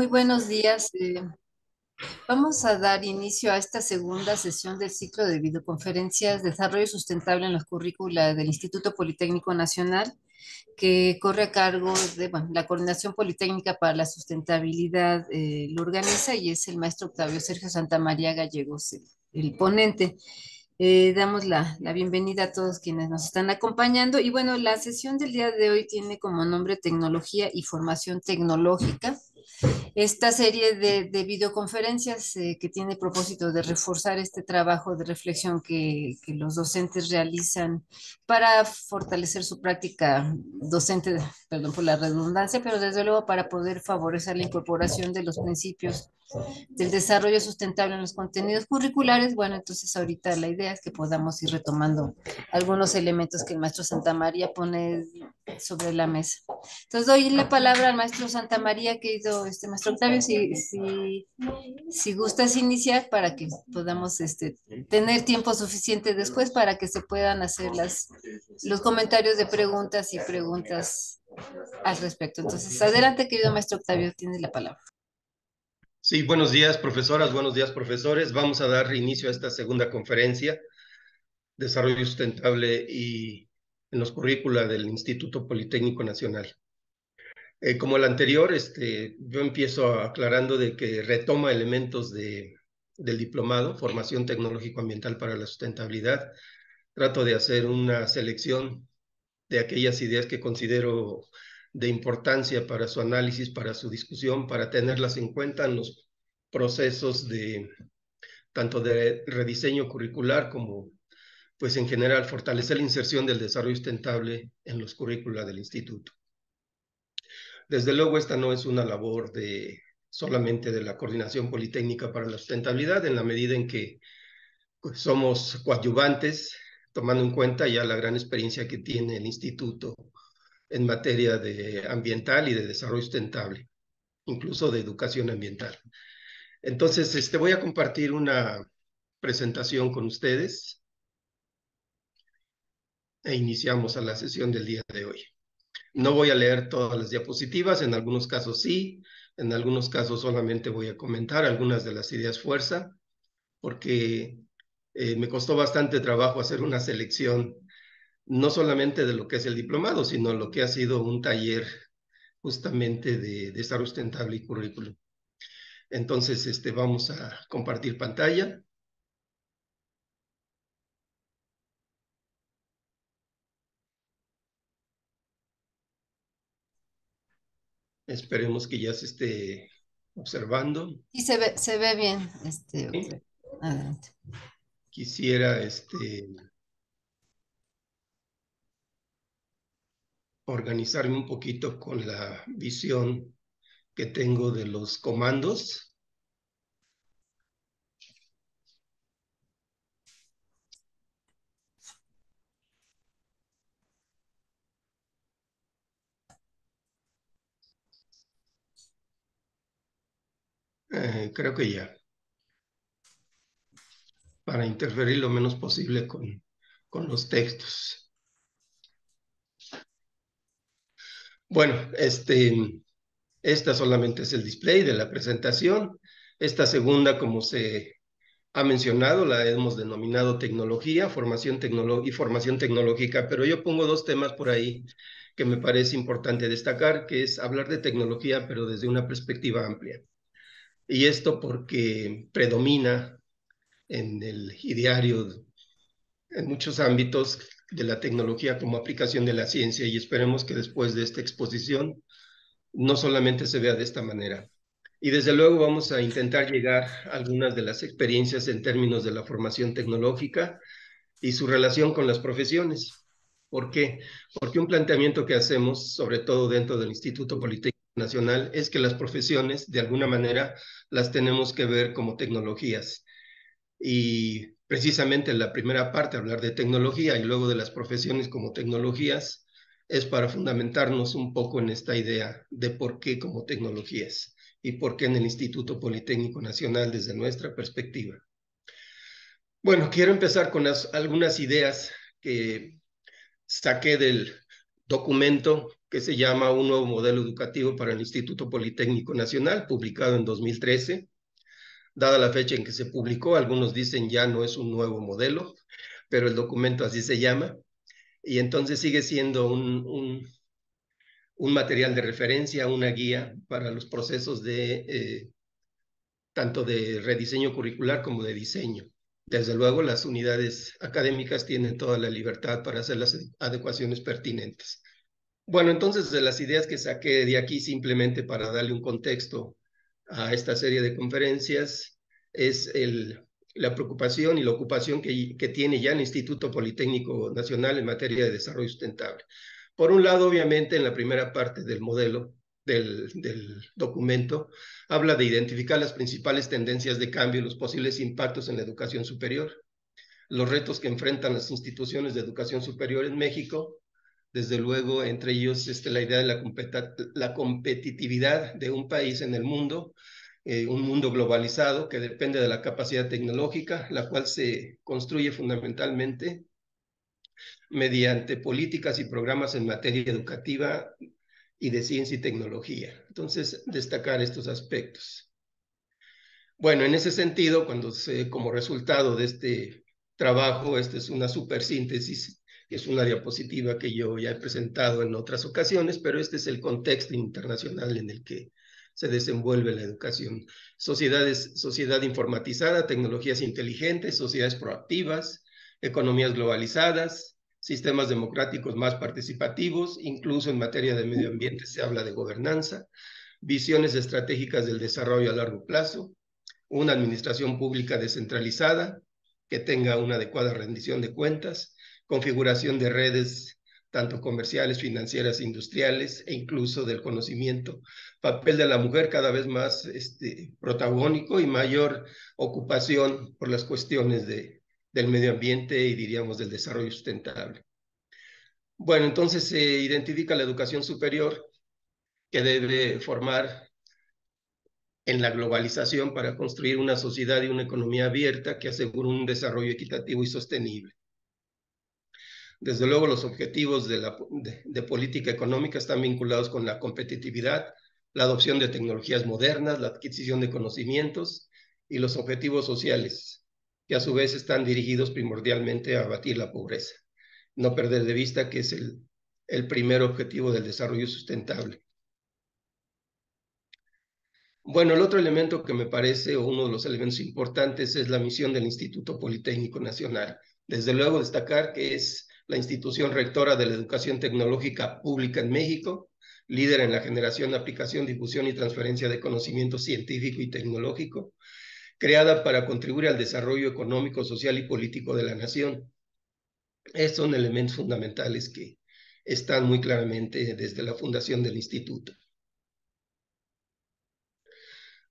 Muy buenos días. Vamos a dar inicio a esta segunda sesión del ciclo de videoconferencias Desarrollo Sustentable en los currícula del Instituto Politécnico Nacional, que corre a cargo de, bueno, la Coordinación Politécnica para la Sustentabilidad, lo organiza y es el maestro Octavio Sergio Santamaría Gallegos, el ponente. Damos la bienvenida a todos quienes nos están acompañando. Y bueno, la sesión del día de hoy tiene como nombre Tecnología y Formación Tecnológica. Esta serie de videoconferencias que tiene propósito de reforzar este trabajo de reflexión que los docentes realizan para fortalecer su práctica docente, perdón por la redundancia, pero desde luego para poder favorecer la incorporación de los principios del desarrollo sustentable en los contenidos curriculares. Bueno, entonces ahorita la idea es que podamos ir retomando algunos elementos que el maestro Santamaría pone sobre la mesa. Entonces doy la palabra al maestro Santamaría, querido maestro Octavio, si gustas iniciar para que podamos tener tiempo suficiente después para que se puedan hacer los comentarios de preguntas y preguntas al respecto. Entonces, adelante, querido maestro Octavio, tiene la palabra. Sí, buenos días, profesoras, buenos días, profesores. Vamos a dar inicio a esta segunda conferencia, Desarrollo Sustentable y en los currícula del Instituto Politécnico Nacional. Como el anterior, yo empiezo aclarando de que retoma elementos del diplomado, Formación Tecnológico-Ambiental para la Sustentabilidad. Trato de hacer una selección de aquellas ideas que considero de importancia para su análisis, para su discusión, para tenerlas en cuenta en los procesos de tanto de rediseño curricular como, pues en general, fortalecer la inserción del desarrollo sustentable en los currícula del instituto. Desde luego, esta no es una labor solamente de la Coordinación Politécnica para la Sustentabilidad, en la medida en que pues, somos coadyuvantes, tomando en cuenta ya la gran experiencia que tiene el instituto en materia de ambiental y de desarrollo sustentable, incluso de educación ambiental. Entonces, voy a compartir una presentación con ustedes e iniciamos a la sesión del día de hoy. No voy a leer todas las diapositivas, en algunos casos sí, en algunos casos solamente voy a comentar algunas de las ideas fuerza, porque me costó bastante trabajo hacer una selección, no solamente de lo que es el diplomado, sino lo que ha sido un taller justamente de desarrollo sustentable y currículum. Entonces, vamos a compartir pantalla. Esperemos que ya se esté observando. Sí, se ve bien, ¿Sí? adelante. Quisiera organizarme un poquito con la visión que tengo de los comandos. Creo que ya, para interferir lo menos posible con los textos. Bueno, esta solamente es el display de la presentación. Esta segunda, como se ha mencionado, la hemos denominado tecnología, y formación tecnológica, pero yo pongo dos temas por ahí que me parece importante destacar, que es hablar de tecnología, pero desde una perspectiva amplia. Y esto porque predomina en el ideario, en muchos ámbitos de la tecnología como aplicación de la ciencia, y esperemos que después de esta exposición no solamente se vea de esta manera. Y desde luego vamos a intentar llegar a algunas de las experiencias en términos de la formación tecnológica y su relación con las profesiones. ¿Por qué? Porque un planteamiento que hacemos, sobre todo dentro del Instituto Politécnico Nacional, es que las profesiones, de alguna manera, las tenemos que ver como tecnologías. Y precisamente en la primera parte, hablar de tecnología y luego de las profesiones como tecnologías, es para fundamentarnos un poco en esta idea de por qué como tecnologías y por qué en el Instituto Politécnico Nacional desde nuestra perspectiva. Bueno, quiero empezar con algunas ideas que saqué del documento que se llama Un nuevo modelo educativo para el Instituto Politécnico Nacional, publicado en 2013. Dada la fecha en que se publicó, algunos dicen ya no es un nuevo modelo, pero el documento así se llama, y entonces sigue siendo un material de referencia, una guía para los procesos de tanto de rediseño curricular como de diseño. Desde luego, las unidades académicas tienen toda la libertad para hacer las adecuaciones pertinentes. Bueno, entonces de las ideas que saqué de aquí, simplemente para darle un contexto a esta serie de conferencias, es la preocupación y la ocupación que tiene ya el Instituto Politécnico Nacional en materia de desarrollo sustentable. Por un lado, obviamente, en la primera parte del modelo del documento, habla de identificar las principales tendencias de cambio y los posibles impactos en la educación superior, los retos que enfrentan las instituciones de educación superior en México. Desde luego, entre ellos la idea de la competitividad de un país en el mundo, un mundo globalizado que depende de la capacidad tecnológica, la cual se construye fundamentalmente mediante políticas y programas en materia educativa y de ciencia y tecnología. Entonces, destacar estos aspectos. Bueno, en ese sentido, como resultado de este trabajo, esta es una supersíntesis, que es una diapositiva que yo ya he presentado en otras ocasiones, pero este es el contexto internacional en el que se desenvuelve la educación. Sociedad informatizada, tecnologías inteligentes, sociedades proactivas, economías globalizadas, sistemas democráticos más participativos, incluso en materia de medio ambiente se habla de gobernanza, visiones estratégicas del desarrollo a largo plazo, una administración pública descentralizada que tenga una adecuada rendición de cuentas, configuración de redes tanto comerciales, financieras, industriales e incluso del conocimiento, papel de la mujer cada vez más protagónico y mayor ocupación por las cuestiones del medio ambiente y diríamos del desarrollo sustentable. Bueno, entonces se identifica la educación superior que debe formar en la globalización para construir una sociedad y una economía abierta que asegure un desarrollo equitativo y sostenible. Desde luego, los objetivos de política económica están vinculados con la competitividad, la adopción de tecnologías modernas, la adquisición de conocimientos y los objetivos sociales, que a su vez están dirigidos primordialmente a abatir la pobreza. No perder de vista que es el primer objetivo del desarrollo sustentable. Bueno, el otro elemento que me parece, o uno de los elementos importantes, es la misión del Instituto Politécnico Nacional. Desde luego, destacar que es la institución rectora de la educación tecnológica pública en México, líder en la generación, aplicación, difusión y transferencia de conocimiento científico y tecnológico, creada para contribuir al desarrollo económico, social y político de la nación. Estos son elementos fundamentales que están muy claramente desde la fundación del instituto.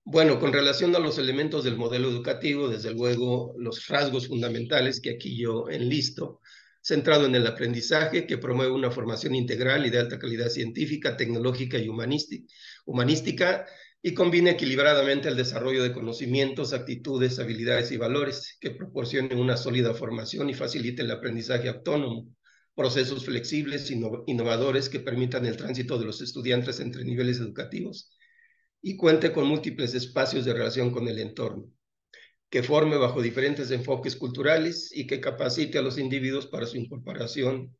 Bueno, con relación a los elementos del modelo educativo, desde luego los rasgos fundamentales que aquí yo enlisto, centrado en el aprendizaje que promueve una formación integral y de alta calidad científica, tecnológica y humanística y combina equilibradamente el desarrollo de conocimientos, actitudes, habilidades y valores que proporcionen una sólida formación y faciliten el aprendizaje autónomo, procesos flexibles, innovadores que permitan el tránsito de los estudiantes entre niveles educativos y cuente con múltiples espacios de relación con el entorno, que forme bajo diferentes enfoques culturales y que capacite a los individuos para su incorporación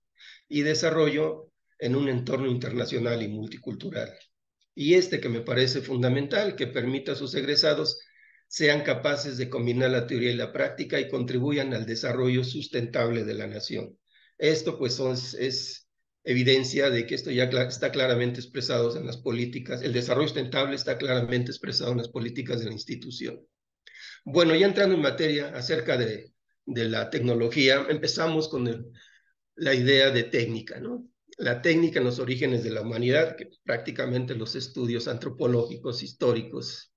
y desarrollo en un entorno internacional y multicultural. Y que me parece fundamental, que permita a sus egresados sean capaces de combinar la teoría y la práctica y contribuyan al desarrollo sustentable de la nación. Esto pues es evidencia de que esto ya está claramente expresado en las políticas, el desarrollo sustentable está claramente expresado en las políticas de la institución. Bueno, ya entrando en materia acerca de la tecnología, empezamos con la idea de técnica, ¿no? La técnica en los orígenes de la humanidad, que prácticamente los estudios antropológicos, históricos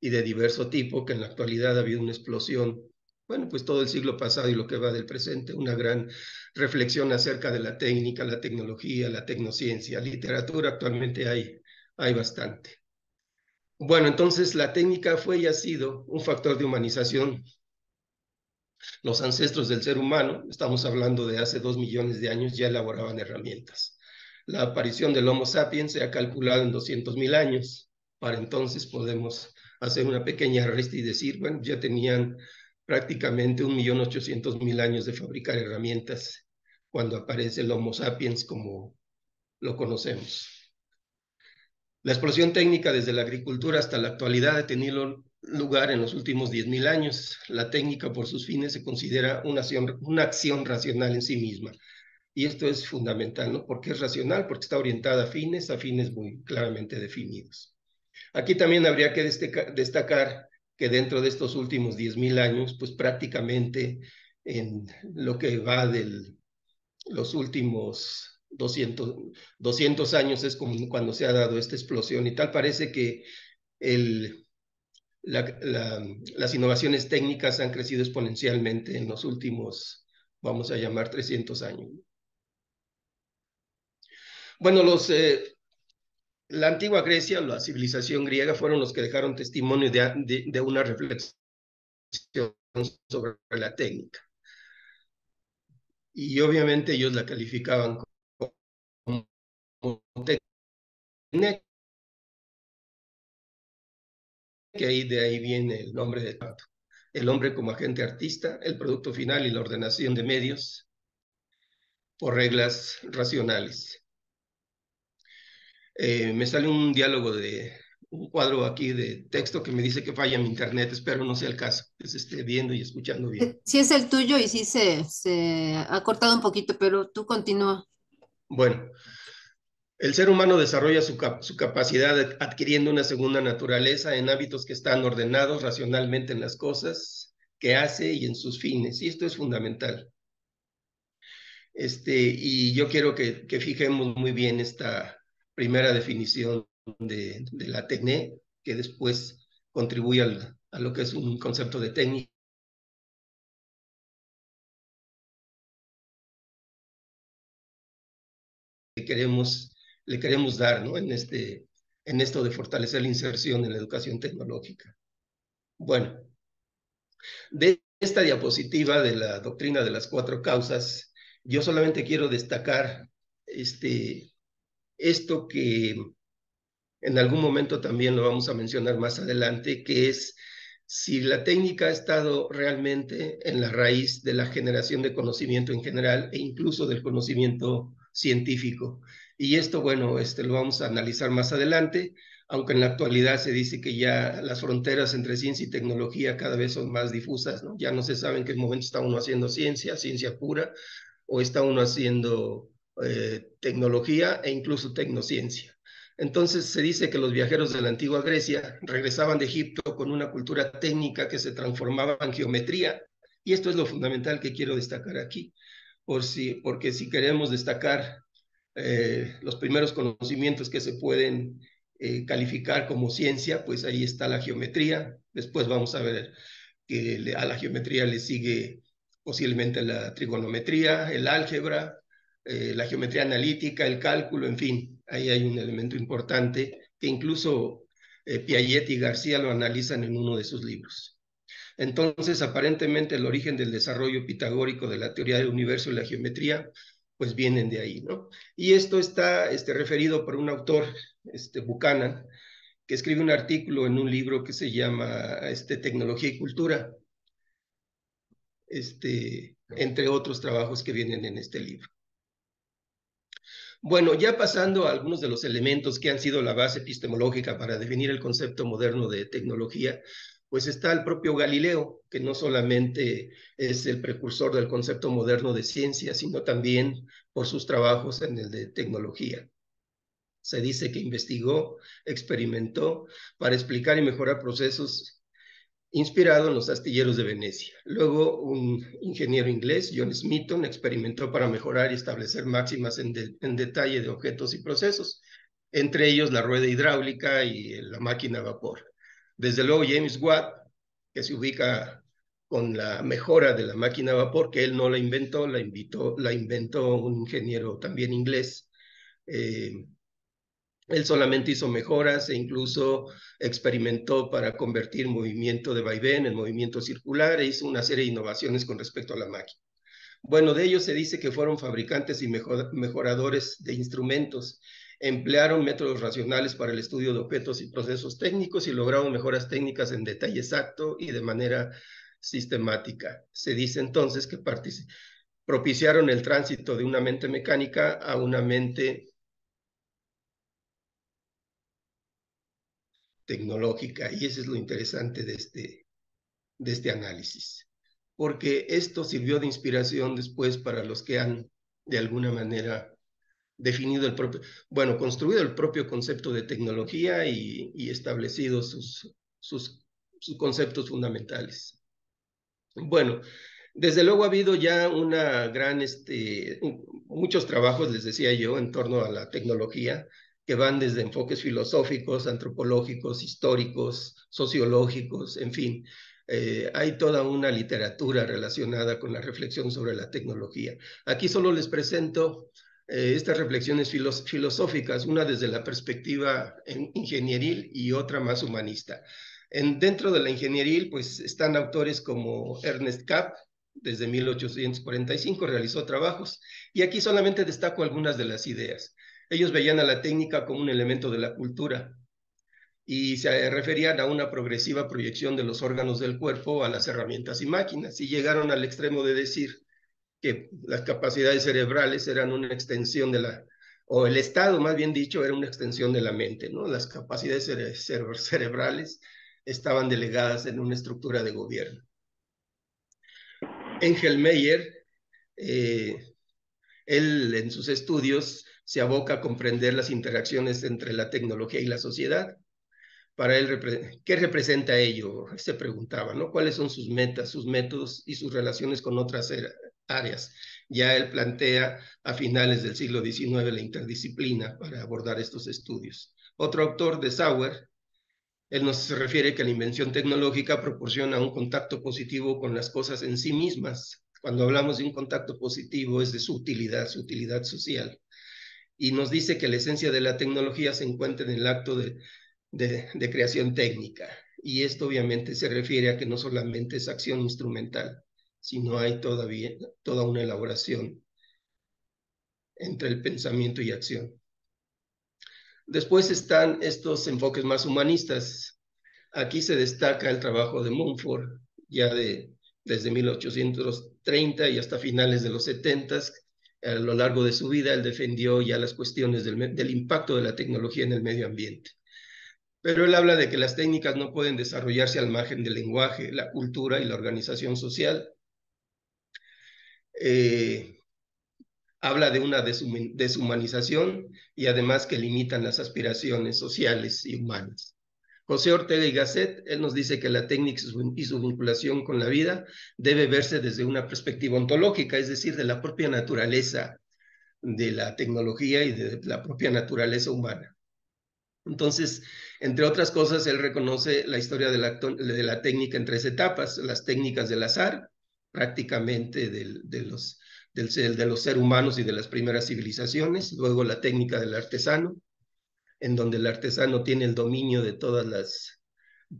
y de diverso tipo, que en la actualidad ha habido una explosión, bueno, pues todo el siglo pasado y lo que va del presente, una gran reflexión acerca de la técnica, la tecnología, la tecnociencia, literatura actualmente hay bastante. Bueno, entonces la técnica fue y ha sido un factor de humanización. Los ancestros del ser humano, estamos hablando de hace 2 millones de años, ya elaboraban herramientas. La aparición del Homo sapiens se ha calculado en 200.000 años. Para entonces podemos hacer una pequeña resta y decir, bueno, ya tenían prácticamente 1.800.000 años de fabricar herramientas cuando aparece el Homo sapiens como lo conocemos. La explosión técnica desde la agricultura hasta la actualidad ha tenido lugar en los últimos 10.000 años. La técnica por sus fines se considera una acción racional en sí misma. Y esto es fundamental, ¿no? ¿Por qué es racional? Porque está orientada a fines muy claramente definidos. Aquí también habría que destacar que dentro de estos últimos 10.000 años, pues prácticamente en lo que va de los últimos 200 años es como cuando se ha dado esta explosión y tal parece que el, las innovaciones técnicas han crecido exponencialmente en los últimos, vamos a llamar, 300 años. Bueno, la antigua Grecia, la civilización griega, fueron los que dejaron testimonio de una reflexión sobre la técnica. Y obviamente ellos la calificaban como técnica, que de ahí viene el nombre de tanto. El hombre como agente artista, el producto final y la ordenación de medios por reglas racionales. Me sale un diálogo un cuadro aquí de texto que me dice que falla mi internet, espero no sea el caso, que se esté viendo y escuchando bien. Sí es el tuyo y sí se ha cortado un poquito, pero tú continúa. Bueno, el ser humano desarrolla su capacidad adquiriendo una segunda naturaleza en hábitos que están ordenados racionalmente en las cosas que hace y en sus fines, y esto es fundamental. Y yo quiero que fijemos muy bien esta primera definición de la TECNE, que después contribuye a lo que es un concepto de técnica que le queremos dar, ¿no? En esto de fortalecer la inserción en la educación tecnológica. Bueno, de esta diapositiva de la doctrina de las cuatro causas, yo solamente quiero destacar esto que en algún momento también lo vamos a mencionar más adelante, que es si la técnica ha estado realmente en la raíz de la generación de conocimiento en general e incluso del conocimiento científico. Y esto, bueno, lo vamos a analizar más adelante, aunque en la actualidad se dice que ya las fronteras entre ciencia y tecnología cada vez son más difusas, ¿no? Ya no se sabe en qué momento está uno haciendo ciencia pura, o está uno haciendo tecnología e incluso tecnociencia. Entonces se dice que los viajeros de la antigua Grecia regresaban de Egipto con una cultura técnica que se transformaba en geometría, y esto es lo fundamental que quiero destacar aquí, porque si queremos destacar los primeros conocimientos que se pueden calificar como ciencia, pues ahí está la geometría. Después vamos a ver que a la geometría le sigue posiblemente la trigonometría, el álgebra, la geometría analítica, el cálculo, en fin, ahí hay un elemento importante que incluso Piaget y García lo analizan en uno de sus libros. Entonces, aparentemente el origen del desarrollo pitagórico de la teoría del universo y la geometría, pues vienen de ahí, ¿no? Y esto está referido por un autor, Buchanan, que escribe un artículo en un libro que se llama Tecnología y Cultura, entre otros trabajos que vienen en este libro. Bueno, ya pasando a algunos de los elementos que han sido la base epistemológica para definir el concepto moderno de tecnología, pues está el propio Galileo, que no solamente es el precursor del concepto moderno de ciencia, sino también por sus trabajos en el de tecnología. Se dice que investigó, experimentó para explicar y mejorar procesos inspirado en los astilleros de Venecia. Luego, un ingeniero inglés, John Smeaton, experimentó para mejorar y establecer máximas en detalle de objetos y procesos, entre ellos la rueda hidráulica y la máquina a vapor. Desde luego, James Watt, que se ubica con la mejora de la máquina a vapor, que él no la inventó, la inventó un ingeniero también inglés. Él solamente hizo mejoras e incluso experimentó para convertir movimiento de vaivén en movimiento circular e hizo una serie de innovaciones con respecto a la máquina. Bueno, de ellos se dice que fueron fabricantes y mejoradores de instrumentos. Emplearon métodos racionales para el estudio de objetos y procesos técnicos y lograron mejoras técnicas en detalle exacto y de manera sistemática. Se dice entonces que propiciaron el tránsito de una mente mecánica a una mente tecnológica. Y eso es lo interesante de este análisis, porque esto sirvió de inspiración después para los que han, de alguna manera, definido el propio, bueno, construido el propio concepto de tecnología y establecido sus conceptos fundamentales. Bueno, desde luego ha habido ya una gran, muchos trabajos, les decía yo, en torno a la tecnología, que van desde enfoques filosóficos, antropológicos, históricos, sociológicos, en fin. Hay toda una literatura relacionada con la reflexión sobre la tecnología. Aquí solo les presento estas reflexiones filosóficas, una desde la perspectiva ingenieril y otra más humanista. Dentro de la ingenieril, pues están autores como Ernest Kapp, desde 1845 realizó trabajos, y aquí solamente destaco algunas de las ideas. Ellos veían a la técnica como un elemento de la cultura y se referían a una progresiva proyección de los órganos del cuerpo a las herramientas y máquinas, y llegaron al extremo de decir que las capacidades cerebrales eran una extensión o el estado, más bien dicho, era una extensión de la mente, ¿no? Las capacidades cerebrales estaban delegadas en una estructura de gobierno. Engel Meyer, él en sus estudios se aboca a comprender las interacciones entre la tecnología y la sociedad. Para él, ¿qué representa ello? Se preguntaba, ¿no? ¿Cuáles son sus metas, sus métodos y sus relaciones con otras áreas? Ya él plantea a finales del siglo XIX la interdisciplina para abordar estos estudios. Otro autor de Sauer, él nos refiere que la invención tecnológica proporciona un contacto positivo con las cosas en sí mismas. Cuando hablamos de un contacto positivo es de su utilidad social. Y nos dice que la esencia de la tecnología se encuentra en el acto de creación técnica. Y esto obviamente se refiere a que no solamente es acción instrumental, sino hay toda una elaboración entre el pensamiento y acción. Después están estos enfoques más humanistas. Aquí se destaca el trabajo de Mumford, desde 1830 y hasta finales de los 70. A lo largo de su vida, él defendió ya las cuestiones del impacto de la tecnología en el medio ambiente. Pero él habla de que las técnicas no pueden desarrollarse al margen del lenguaje, la cultura y la organización social. Habla de una deshumanización y además que limitan las aspiraciones sociales y humanas. José Ortega y Gasset, él nos dice que la técnica y su vinculación con la vida debe verse desde una perspectiva ontológica, es decir, de la propia naturaleza de la tecnología y de la propia naturaleza humana. Entonces, entre otras cosas, él reconoce la historia de la técnica en tres etapas: las técnicas del azar, prácticamente de los seres humanos y de las primeras civilizaciones; luego la técnica del artesano, en donde el artesano tiene el dominio de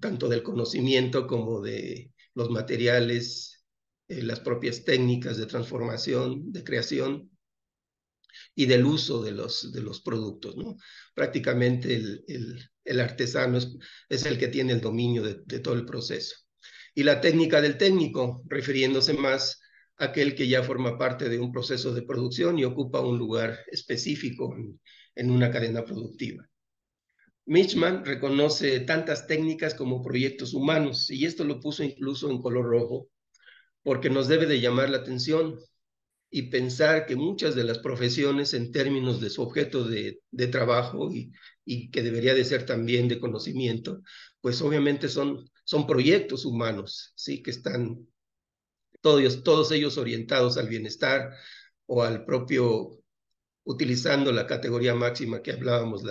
tanto del conocimiento como de los materiales, las propias técnicas de transformación, de creación y del uso de los productos, ¿no? Prácticamente el artesano es el que tiene el dominio de todo el proceso. Y la técnica del técnico, refiriéndose más a aquel que ya forma parte de un proceso de producción y ocupa un lugar específico en una cadena productiva. Michman reconoce tantas técnicas como proyectos humanos, y esto lo puso incluso en color rojo, porque nos debe de llamar la atención y pensar que muchas de las profesiones en términos de su objeto de trabajo y que debería de ser también de conocimiento, pues obviamente son proyectos humanos, ¿sí? Que están todos ellos orientados al bienestar o al propio, utilizando la categoría máxima que hablábamos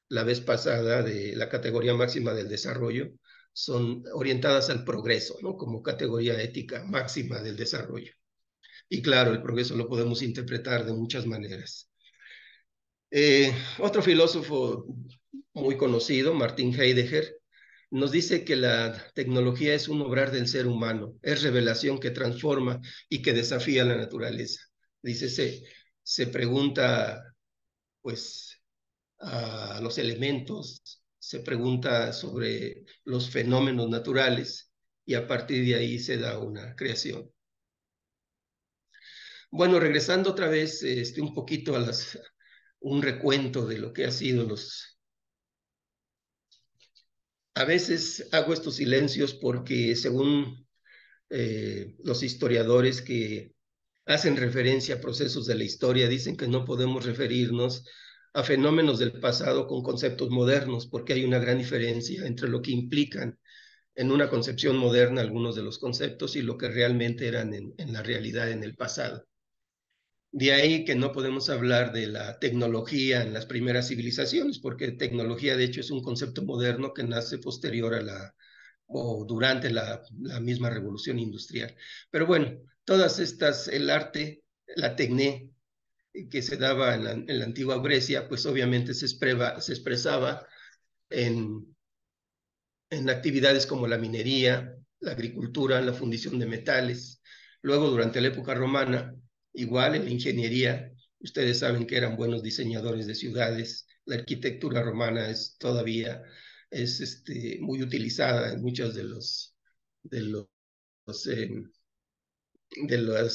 la vez pasada, de la categoría máxima del desarrollo, son orientadas al progreso, ¿no? Como categoría ética máxima del desarrollo. Y claro, el progreso lo podemos interpretar de muchas maneras. Otro filósofo muy conocido, Martin Heidegger, nos dice que la tecnología es un obrar del ser humano, es revelación que transforma y que desafía la naturaleza. Dice, se pregunta, pues, a los elementos, se pregunta sobre los fenómenos naturales y a partir de ahí se da una creación. Bueno, regresando otra vez un poquito a un recuento de lo que ha sido los... A veces hago estos silencios porque según los historiadores que hacen referencia a procesos de la historia, dicen que no podemos referirnos a fenómenos del pasado con conceptos modernos, porque hay una gran diferencia entre lo que implican en una concepción moderna algunos de los conceptos y lo que realmente eran en la realidad en el pasado. De ahí que no podemos hablar de la tecnología en las primeras civilizaciones, porque tecnología de hecho es un concepto moderno que nace posterior a o durante la misma revolución industrial. Pero bueno, todas estas, el arte, la tecné que se daba en la antigua Grecia, pues obviamente se expresaba en, en actividades como la minería, la agricultura, la fundición de metales. Luego, durante la época romana, igual en la ingeniería, ustedes saben que eran buenos diseñadores de ciudades. La arquitectura romana es todavía muy utilizada en muchos de los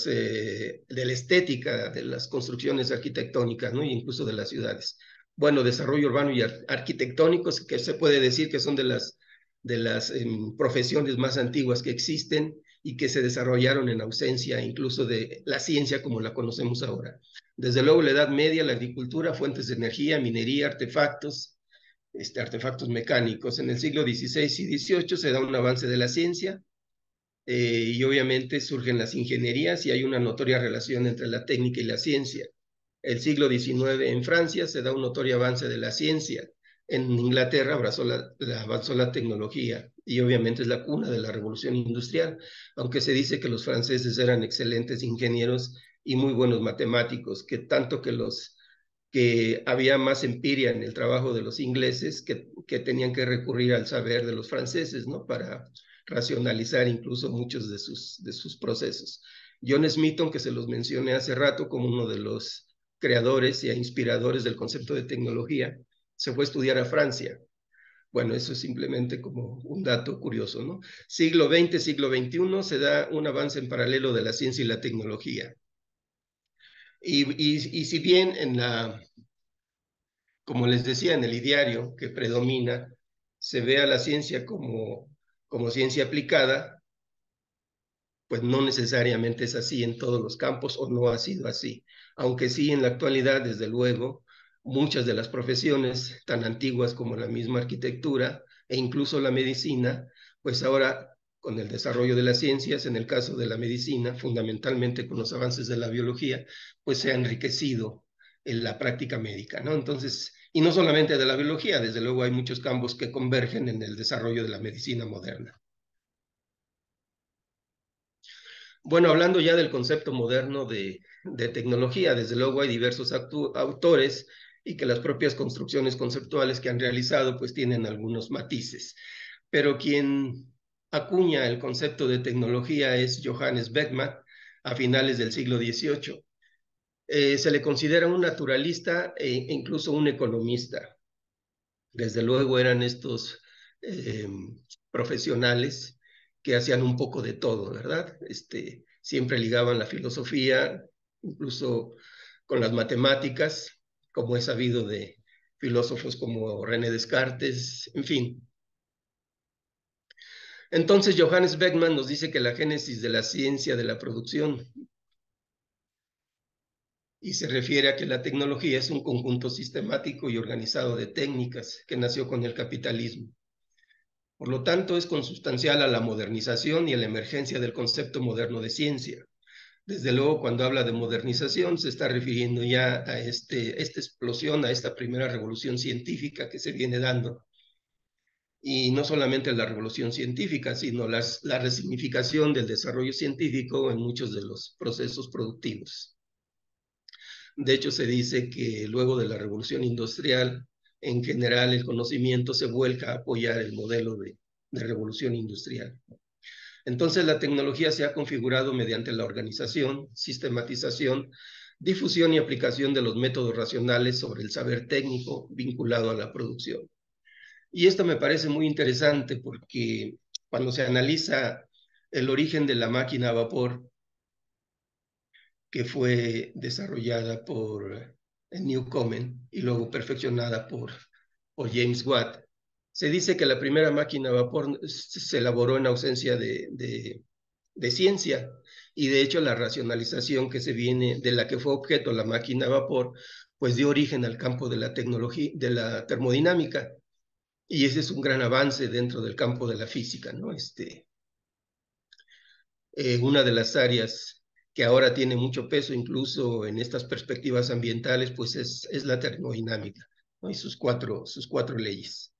eh, de la estética de las construcciones arquitectónicas, ¿no? E incluso de las ciudades. Bueno, desarrollo urbano y arquitectónicos, que se puede decir que son de las profesiones más antiguas que existen y que se desarrollaron en ausencia incluso de la ciencia como la conocemos ahora. Desde luego, la Edad Media, la agricultura, fuentes de energía, minería, artefactos, artefactos mecánicos. En el siglo XVI y XVIII se da un avance de la ciencia, y obviamente surgen las ingenierías y hay una notoria relación entre la técnica y la ciencia. El siglo XIX en Francia se da un notorio avance de la ciencia. En Inglaterra avanzó la tecnología y obviamente es la cuna de la revolución industrial, aunque se dice que los franceses eran excelentes ingenieros y muy buenos matemáticos, que tanto que había más empiria en el trabajo de los ingleses que tenían que recurrir al saber de los franceses, ¿no? Para racionalizar incluso muchos de sus procesos. John Smitton, que se los mencioné hace rato como uno de los creadores e inspiradores del concepto de tecnología, se fue a estudiar a Francia. Bueno, eso es simplemente como un dato curioso, ¿no? Siglo XX, siglo XXI, se da un avance en paralelo de la ciencia y la tecnología. Y si bien como les decía, en el ideario que predomina, se ve a la ciencia como ciencia aplicada, pues no necesariamente es así en todos los campos o no ha sido así. Aunque sí en la actualidad, desde luego, muchas de las profesiones tan antiguas como la misma arquitectura e incluso la medicina, pues ahora con el desarrollo de las ciencias, en el caso de la medicina, fundamentalmente con los avances de la biología, pues se ha enriquecido en la práctica médica, ¿no? Entonces, y no solamente de la biología, desde luego hay muchos campos que convergen en el desarrollo de la medicina moderna. Bueno, hablando ya del concepto moderno de tecnología, desde luego hay diversos autores y que las propias construcciones conceptuales que han realizado pues tienen algunos matices. Pero quien acuña el concepto de tecnología es Johannes Beckmann a finales del siglo XVIII. Se le considera un naturalista e incluso un economista. Desde luego eran estos eh, profesionales que hacían un poco de todo, ¿verdad? Siempre ligaban la filosofía, incluso con las matemáticas, como es sabido de filósofos como René Descartes, en fin. Entonces, Johannes Beckmann nos dice que la génesis de la ciencia de la producción, y se refiere a que la tecnología es un conjunto sistemático y organizado de técnicas que nació con el capitalismo. Por lo tanto, es consubstancial a la modernización y a la emergencia del concepto moderno de ciencia. Desde luego, cuando habla de modernización, se está refiriendo ya a esta explosión, a esta primera revolución científica que se viene dando. Y no solamente la revolución científica, sino la resignificación del desarrollo científico en muchos de los procesos productivos. De hecho, se dice que luego de la revolución industrial, en general, el conocimiento se vuelca a apoyar el modelo de revolución industrial. Entonces, la tecnología se ha configurado mediante la organización, sistematización, difusión y aplicación de los métodos racionales sobre el saber técnico vinculado a la producción. Y esto me parece muy interesante porque cuando se analiza el origen de la máquina a vapor, que fue desarrollada por Newcomen y luego perfeccionada por James Watt, se dice que la primera máquina a vapor se elaboró en ausencia de ciencia, y de hecho la racionalización que se viene, de la que fue objeto la máquina a vapor, pues dio origen al campo de la tecnología, de la termodinámica, y ese es un gran avance dentro del campo de la física, ¿no? Una de las áreas que ahora tiene mucho peso, incluso en estas perspectivas ambientales, pues es la termodinámica, ¿no? Y sus cuatro leyes.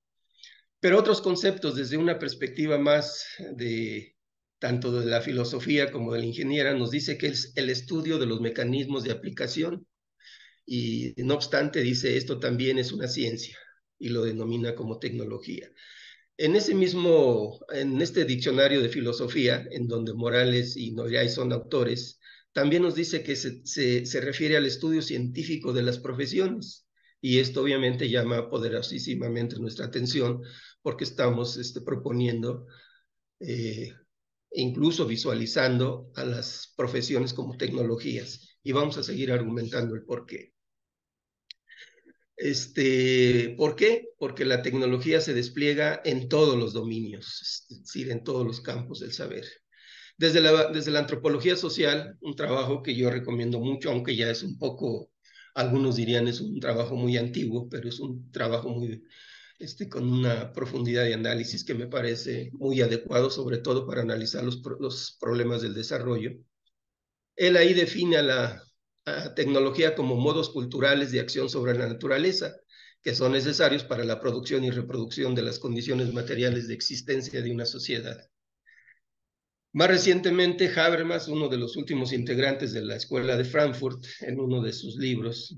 Pero otros conceptos desde una perspectiva más de tanto de la filosofía como de la ingeniera nos dice que es el estudio de los mecanismos de aplicación, y no obstante dice esto también es una ciencia y lo denomina como tecnología. En este diccionario de filosofía, en donde Morales y Noyay son autores, también nos dice que se refiere al estudio científico de las profesiones. Y esto obviamente llama poderosísimamente nuestra atención porque estamos proponiendo, eh, incluso visualizando a las profesiones como tecnologías. Y vamos a seguir argumentando el por qué. ¿Por qué? Porque la tecnología se despliega en todos los dominios, es decir, en todos los campos del saber. Desde la antropología social, un trabajo que yo recomiendo mucho, aunque ya es un poco, algunos dirían es un trabajo muy antiguo, pero es un trabajo muy, con una profundidad de análisis que me parece muy adecuado, sobre todo para analizar los problemas del desarrollo. Él ahí define a tecnología como modos culturales de acción sobre la naturaleza, que son necesarios para la producción y reproducción de las condiciones materiales de existencia de una sociedad. Más recientemente, Habermas, uno de los últimos integrantes de la Escuela de Frankfurt, en uno de sus libros,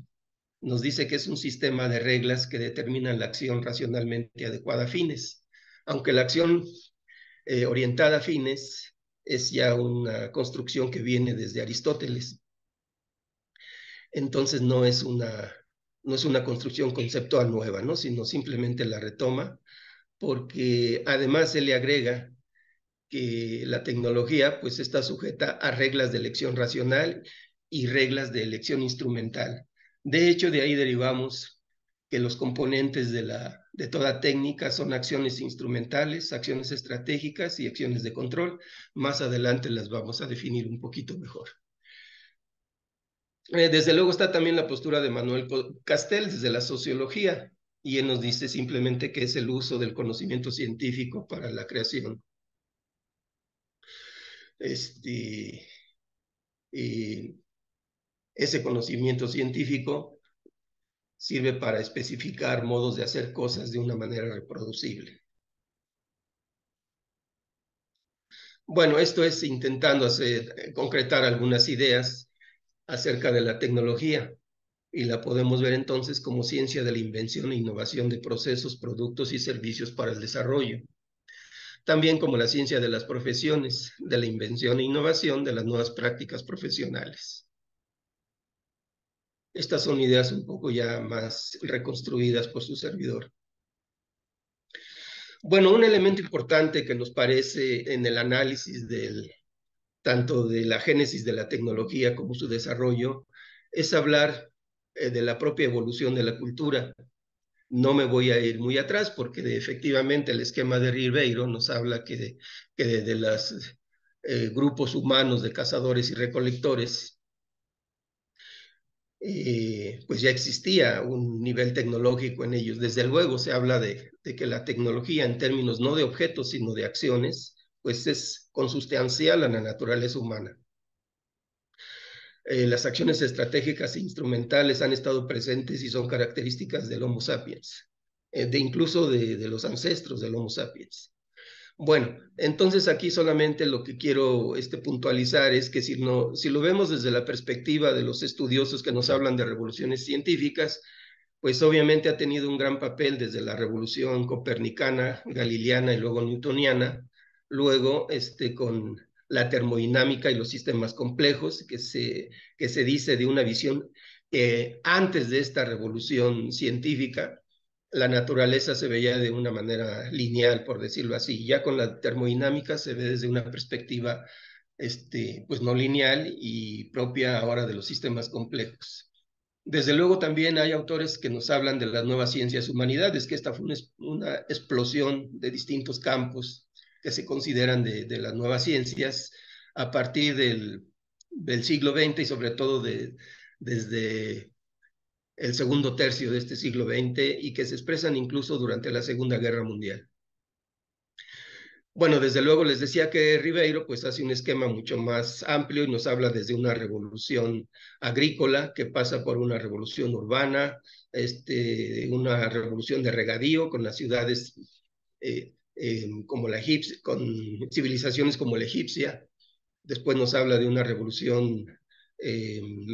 nos dice que es un sistema de reglas que determinan la acción racionalmente adecuada a fines, aunque la acción orientada a fines es ya una construcción que viene desde Aristóteles. Entonces no es una construcción conceptual nueva, ¿no? Sino simplemente la retoma, porque además se le agrega que la tecnología pues está sujeta a reglas de elección racional y reglas de elección instrumental. De hecho, de ahí derivamos que los componentes de toda técnica son acciones instrumentales, acciones estratégicas y acciones de control. Más adelante las vamos a definir un poquito mejor. Desde luego está también la postura de Manuel Castells desde la sociología, y él nos dice simplemente que es el uso del conocimiento científico para la creación. Y ese conocimiento científico sirve para especificar modos de hacer cosas de una manera reproducible. Bueno, esto es intentando concretar algunas ideas acerca de la tecnología, y la podemos ver entonces como ciencia de la invención e innovación de procesos, productos y servicios para el desarrollo. También como la ciencia de las profesiones, de la invención e innovación de las nuevas prácticas profesionales. Estas son ideas un poco ya más reconstruidas por su servidor. Bueno, un elemento importante que nos parece en el análisis tanto de la génesis de la tecnología como su desarrollo es hablar de la propia evolución de la cultura. No me voy a ir muy atrás porque efectivamente el esquema de Ribeiro nos habla que de los grupos humanos de cazadores y recolectores, pues ya existía un nivel tecnológico en ellos. Desde luego se habla de que la tecnología en términos no de objetos, sino de acciones, pues es consustancial a la naturaleza humana. Las acciones estratégicas e instrumentales han estado presentes y son características del Homo sapiens, incluso de los ancestros del Homo sapiens. Bueno, entonces aquí solamente lo que quiero puntualizar es que si lo vemos desde la perspectiva de los estudiosos que nos hablan de revoluciones científicas, pues obviamente ha tenido un gran papel desde la revolución copernicana, galileana y luego newtoniana, luego con la termodinámica y los sistemas complejos, que se dice de una visión antes de esta revolución científica, la naturaleza se veía de una manera lineal, por decirlo así. Ya con la termodinámica se ve desde una perspectiva pues no lineal y propia ahora de los sistemas complejos. Desde luego también hay autores que nos hablan de las nuevas ciencias humanidades, que esta fue una explosión de distintos campos que se consideran de las nuevas ciencias a partir del siglo XX y sobre todo desde el segundo tercio de este siglo XX y que se expresan incluso durante la Segunda Guerra Mundial. Bueno, desde luego les decía que Ribeiro pues hace un esquema mucho más amplio y nos habla desde una revolución agrícola que pasa por una revolución urbana, una revolución de regadío con las ciudades como la egipcia, con civilizaciones como la egipcia. Después nos habla de una revolución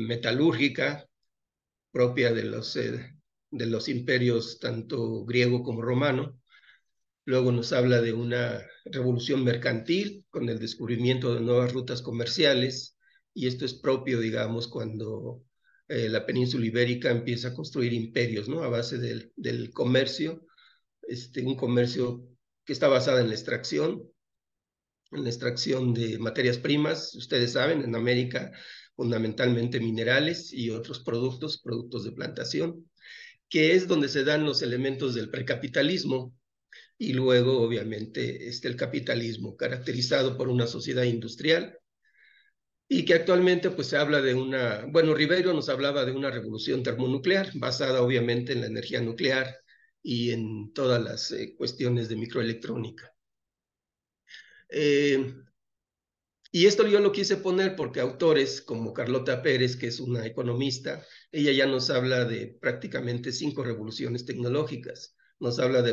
metalúrgica propia de los imperios tanto griego como romano. Luego nos habla de una revolución mercantil con el descubrimiento de nuevas rutas comerciales, y esto es propio, digamos, cuando la península ibérica empieza a construir imperios, ¿no? A base del comercio, un comercio que está basado en la extracción de materias primas. Ustedes saben, en América fundamentalmente minerales y otros productos de plantación, que es donde se dan los elementos del precapitalismo, y luego, obviamente, el capitalismo, caracterizado por una sociedad industrial, y que actualmente pues se habla de bueno, Ribeiro nos hablaba de una revolución termonuclear, basada obviamente en la energía nuclear y en todas las cuestiones de microelectrónica. Eh, y esto yo lo quise poner porque autores como Carlota Pérez, que es una economista, ella ya nos habla de prácticamente 5 revoluciones tecnológicas. Nos habla de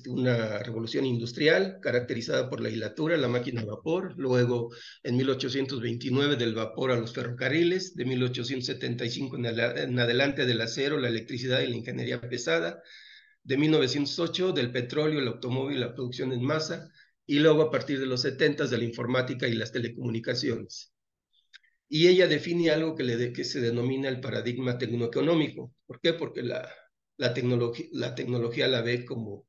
una revolución industrial caracterizada por la hilatura, la máquina a vapor, luego en 1829 del vapor a los ferrocarriles, de 1875 en adelante del acero, la electricidad y la ingeniería pesada, de 1908 del petróleo, el automóvil, la producción en masa, y luego a partir de los 70 de la informática y las telecomunicaciones. Y ella define algo que se denomina el paradigma tecnoeconómico. ¿Por qué? Porque la tecnología la ve como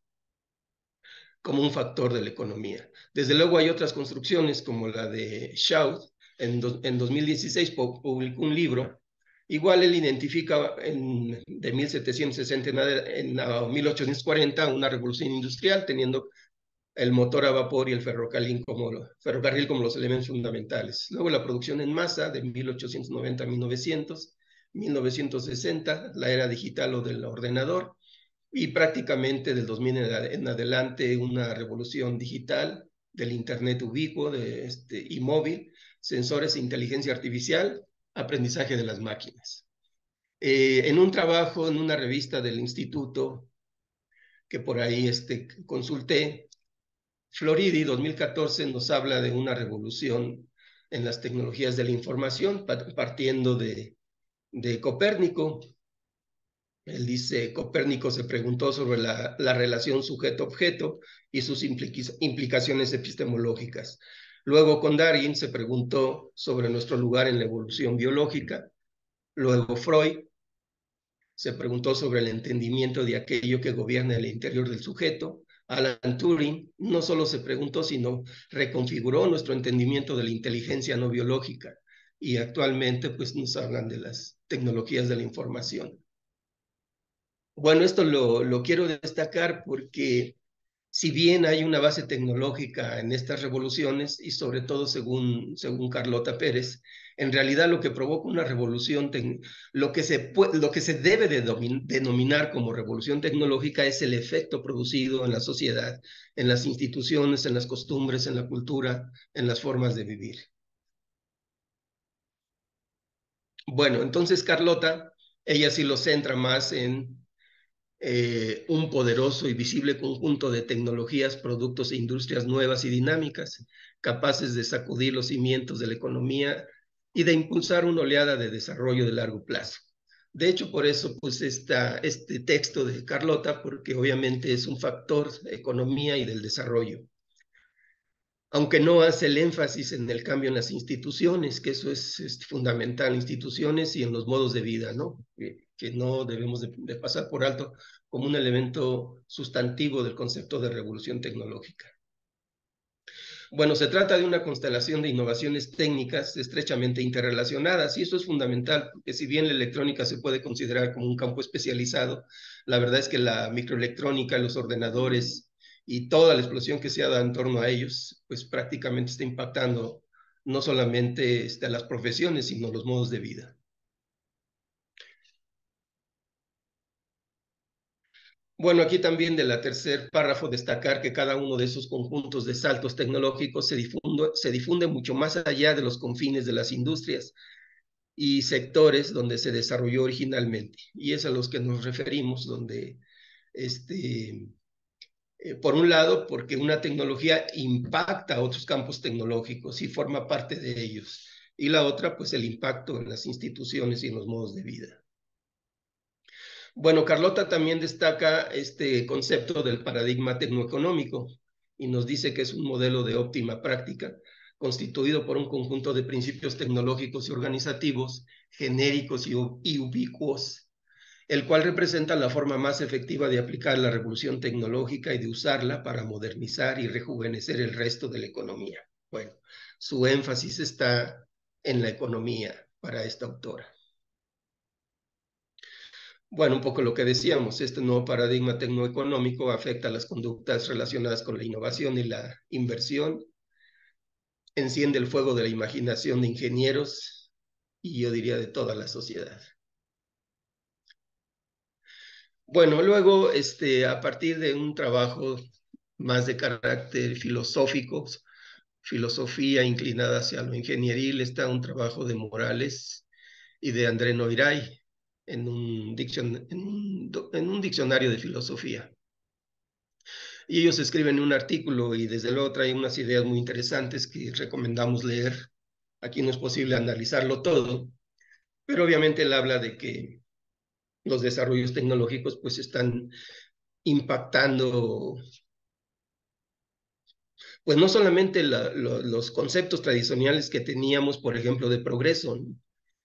un factor de la economía. Desde luego hay otras construcciones como la de Shaw. En 2016 publicó un libro. Igual él identifica de 1760 a 1840 una revolución industrial, teniendo el motor a vapor y el ferrocarril como los elementos fundamentales. Luego la producción en masa de 1890 a 1900, 1960, la era digital o del ordenador, y prácticamente del 2000 en adelante una revolución digital del Internet ubicuo y móvil, sensores e inteligencia artificial, aprendizaje de las máquinas. En un trabajo en una revista del instituto que por ahí consulté, Floridi 2014 nos habla de una revolución en las tecnologías de la información, partiendo de Copérnico. Él dice, Copérnico se preguntó sobre la relación sujeto-objeto y sus implicaciones epistemológicas. Luego con Darwin se preguntó sobre nuestro lugar en la evolución biológica. Luego Freud se preguntó sobre el entendimiento de aquello que gobierna el interior del sujeto. Alan Turing no solo se preguntó, sino reconfiguró nuestro entendimiento de la inteligencia no biológica. Y actualmente pues nos hablan de las tecnologías de la información. Bueno, esto lo quiero destacar porque si bien hay una base tecnológica en estas revoluciones, y sobre todo según Carlota Pérez, en realidad lo que provoca una revolución, lo que se debe de denominar como revolución tecnológica es el efecto producido en la sociedad, en las instituciones, en las costumbres, en la cultura, en las formas de vivir. Bueno, entonces Carlota, ella sí lo centra más en un poderoso y visible conjunto de tecnologías, productos e industrias nuevas y dinámicas, capaces de sacudir los cimientos de la economía y de impulsar una oleada de desarrollo de largo plazo. De hecho, por eso puse este texto de Carlota, porque obviamente es un factor de economía y del desarrollo. Aunque no hace el énfasis en el cambio en las instituciones, que eso es fundamental, instituciones y en los modos de vida, ¿no? Que no debemos de pasar por alto como un elemento sustantivo del concepto de revolución tecnológica. Bueno, se trata de una constelación de innovaciones técnicas estrechamente interrelacionadas y eso es fundamental, porque si bien la electrónica se puede considerar como un campo especializado, la verdad es que la microelectrónica, los ordenadores y toda la explosión que se ha dado en torno a ellos, pues prácticamente está impactando no solamente a las profesiones, sino los modos de vida. Bueno, aquí también de la tercer párrafo destacar que cada uno de esos conjuntos de saltos tecnológicos se difunde mucho más allá de los confines de las industrias y sectores donde se desarrolló originalmente. Y es a los que nos referimos, donde, por un lado, porque una tecnología impacta a otros campos tecnológicos y forma parte de ellos. Y la otra, pues el impacto en las instituciones y en los modos de vida. Bueno, Carlota también destaca este concepto del paradigma tecnoeconómico y nos dice que es un modelo de óptima práctica constituido por un conjunto de principios tecnológicos y organizativos genéricos y ubicuos, el cual representa la forma más efectiva de aplicar la revolución tecnológica y de usarla para modernizar y rejuvenecer el resto de la economía. Bueno, su énfasis está en la economía para esta autora. Bueno, un poco lo que decíamos, este nuevo paradigma tecnoeconómico afecta las conductas relacionadas con la innovación y la inversión, enciende el fuego de la imaginación de ingenieros y yo diría de toda la sociedad. Bueno, luego, a partir de un trabajo más de carácter filosófico, filosofía inclinada hacia lo ingenieril, está un trabajo de Morales y de André Noiray en un diccionario de filosofía. Y ellos escriben un artículo y desde luego traen unas ideas muy interesantes que recomendamos leer. Aquí no es posible analizarlo todo, pero obviamente él habla de que los desarrollos tecnológicos pues están impactando, pues no solamente los conceptos tradicionales que teníamos, por ejemplo, de progreso.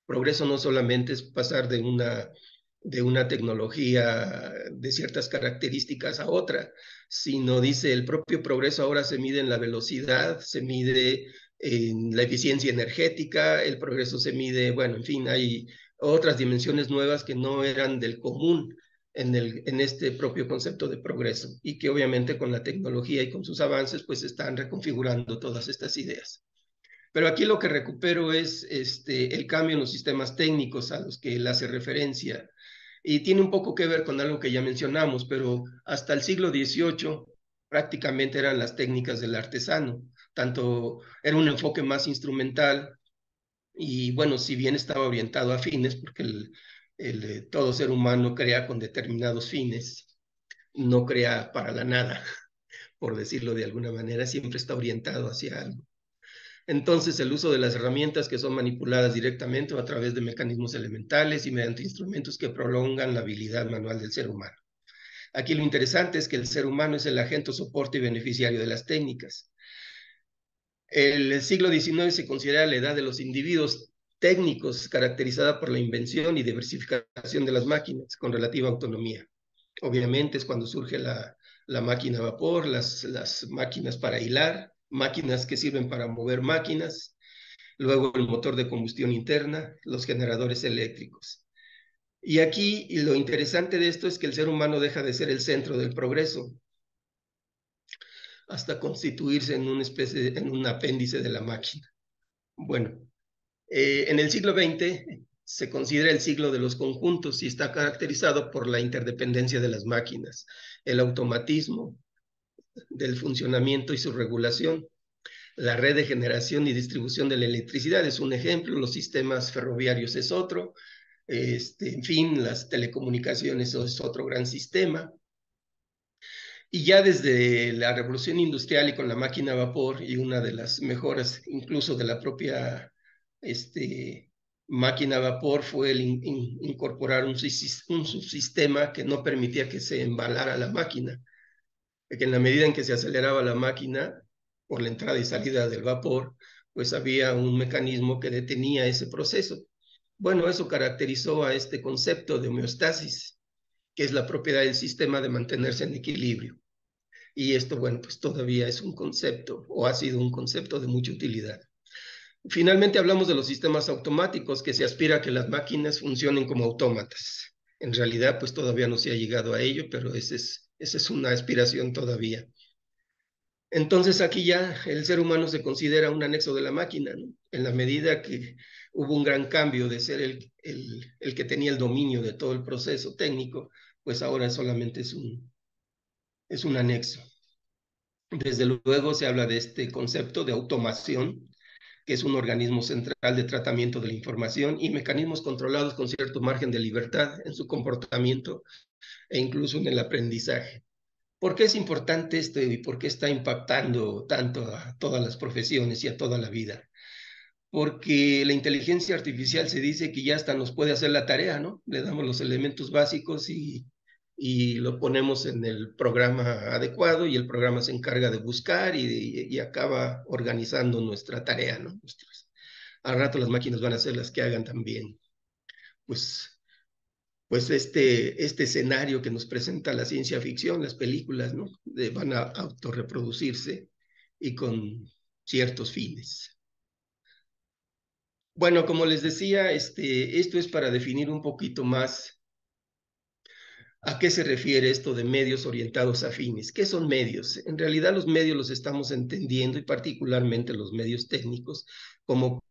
Progreso no solamente es pasar de una tecnología de ciertas características a otra, sino dice el propio progreso ahora se mide en la velocidad, se mide en la eficiencia energética, el progreso se mide, bueno, en fin, hay otras dimensiones nuevas que no eran del común en este propio concepto de progreso y que obviamente con la tecnología y con sus avances pues están reconfigurando todas estas ideas. Pero aquí lo que recupero es el cambio en los sistemas técnicos a los que él hace referencia. Y tiene un poco que ver con algo que ya mencionamos, pero hasta el siglo XVIII prácticamente eran las técnicas del artesano. Tanto era un enfoque más instrumental y bueno, si bien estaba orientado a fines, porque todo ser humano crea con determinados fines, no crea para la nada, por decirlo de alguna manera, siempre está orientado hacia algo. Entonces, el uso de las herramientas que son manipuladas directamente o a través de mecanismos elementales y mediante instrumentos que prolongan la habilidad manual del ser humano. Aquí lo interesante es que el ser humano es el agente, soporte y beneficiario de las técnicas. El siglo XIX se considera la edad de los individuos técnicos caracterizada por la invención y diversificación de las máquinas con relativa autonomía. Obviamente es cuando surge la máquina a vapor, las máquinas para hilar, máquinas que sirven para mover máquinas, luego el motor de combustión interna, los generadores eléctricos. Y aquí lo interesante de esto es que el ser humano deja de ser el centro del progreso hasta constituirse en una especie, en un apéndice de la máquina. Bueno, en el siglo XX se considera el siglo de los conjuntos y está caracterizado por la interdependencia de las máquinas, el automatismo del funcionamiento y su regulación. La red de generación y distribución de la electricidad es un ejemplo, los sistemas ferroviarios es otro, en fin, las telecomunicaciones es otro gran sistema. Y ya desde la revolución industrial y con la máquina a vapor y una de las mejoras incluso de la propia máquina a vapor fue el incorporar un subsistema que no permitía que se embalara la máquina, que en la medida en que se aceleraba la máquina por la entrada y salida del vapor, pues había un mecanismo que detenía ese proceso. Bueno, eso caracterizó a este concepto de homeostasis, que es la propiedad del sistema de mantenerse en equilibrio. Y esto, bueno, pues todavía es un concepto o ha sido un concepto de mucha utilidad. Finalmente hablamos de los sistemas automáticos, que se aspira a que las máquinas funcionen como autómatas. En realidad, pues todavía no se ha llegado a ello, pero esa es una aspiración todavía. Entonces aquí ya el ser humano se considera un anexo de la máquina, ¿no? En la medida que hubo un gran cambio de ser el que tenía el dominio de todo el proceso técnico, pues ahora solamente es un anexo. Desde luego se habla de este concepto de automación, que es un organismo central de tratamiento de la información y mecanismos controlados con cierto margen de libertad en su comportamiento e incluso en el aprendizaje. ¿Por qué es importante esto y por qué está impactando tanto a todas las profesiones y a toda la vida? Porque la inteligencia artificial se dice que ya hasta nos puede hacer la tarea, ¿no? Le damos los elementos básicos y lo ponemos en el programa adecuado y el programa se encarga de buscar y acaba organizando nuestra tarea, ¿no? Al rato las máquinas van a ser las que hagan también, pues, pues este escenario que nos presenta la ciencia ficción, las películas, ¿no? Van a autorreproducirse y con ciertos fines. Bueno, como les decía, esto es para definir un poquito más a qué se refiere esto de medios orientados a fines. ¿Qué son medios? En realidad los medios los estamos entendiendo y particularmente los medios técnicos como,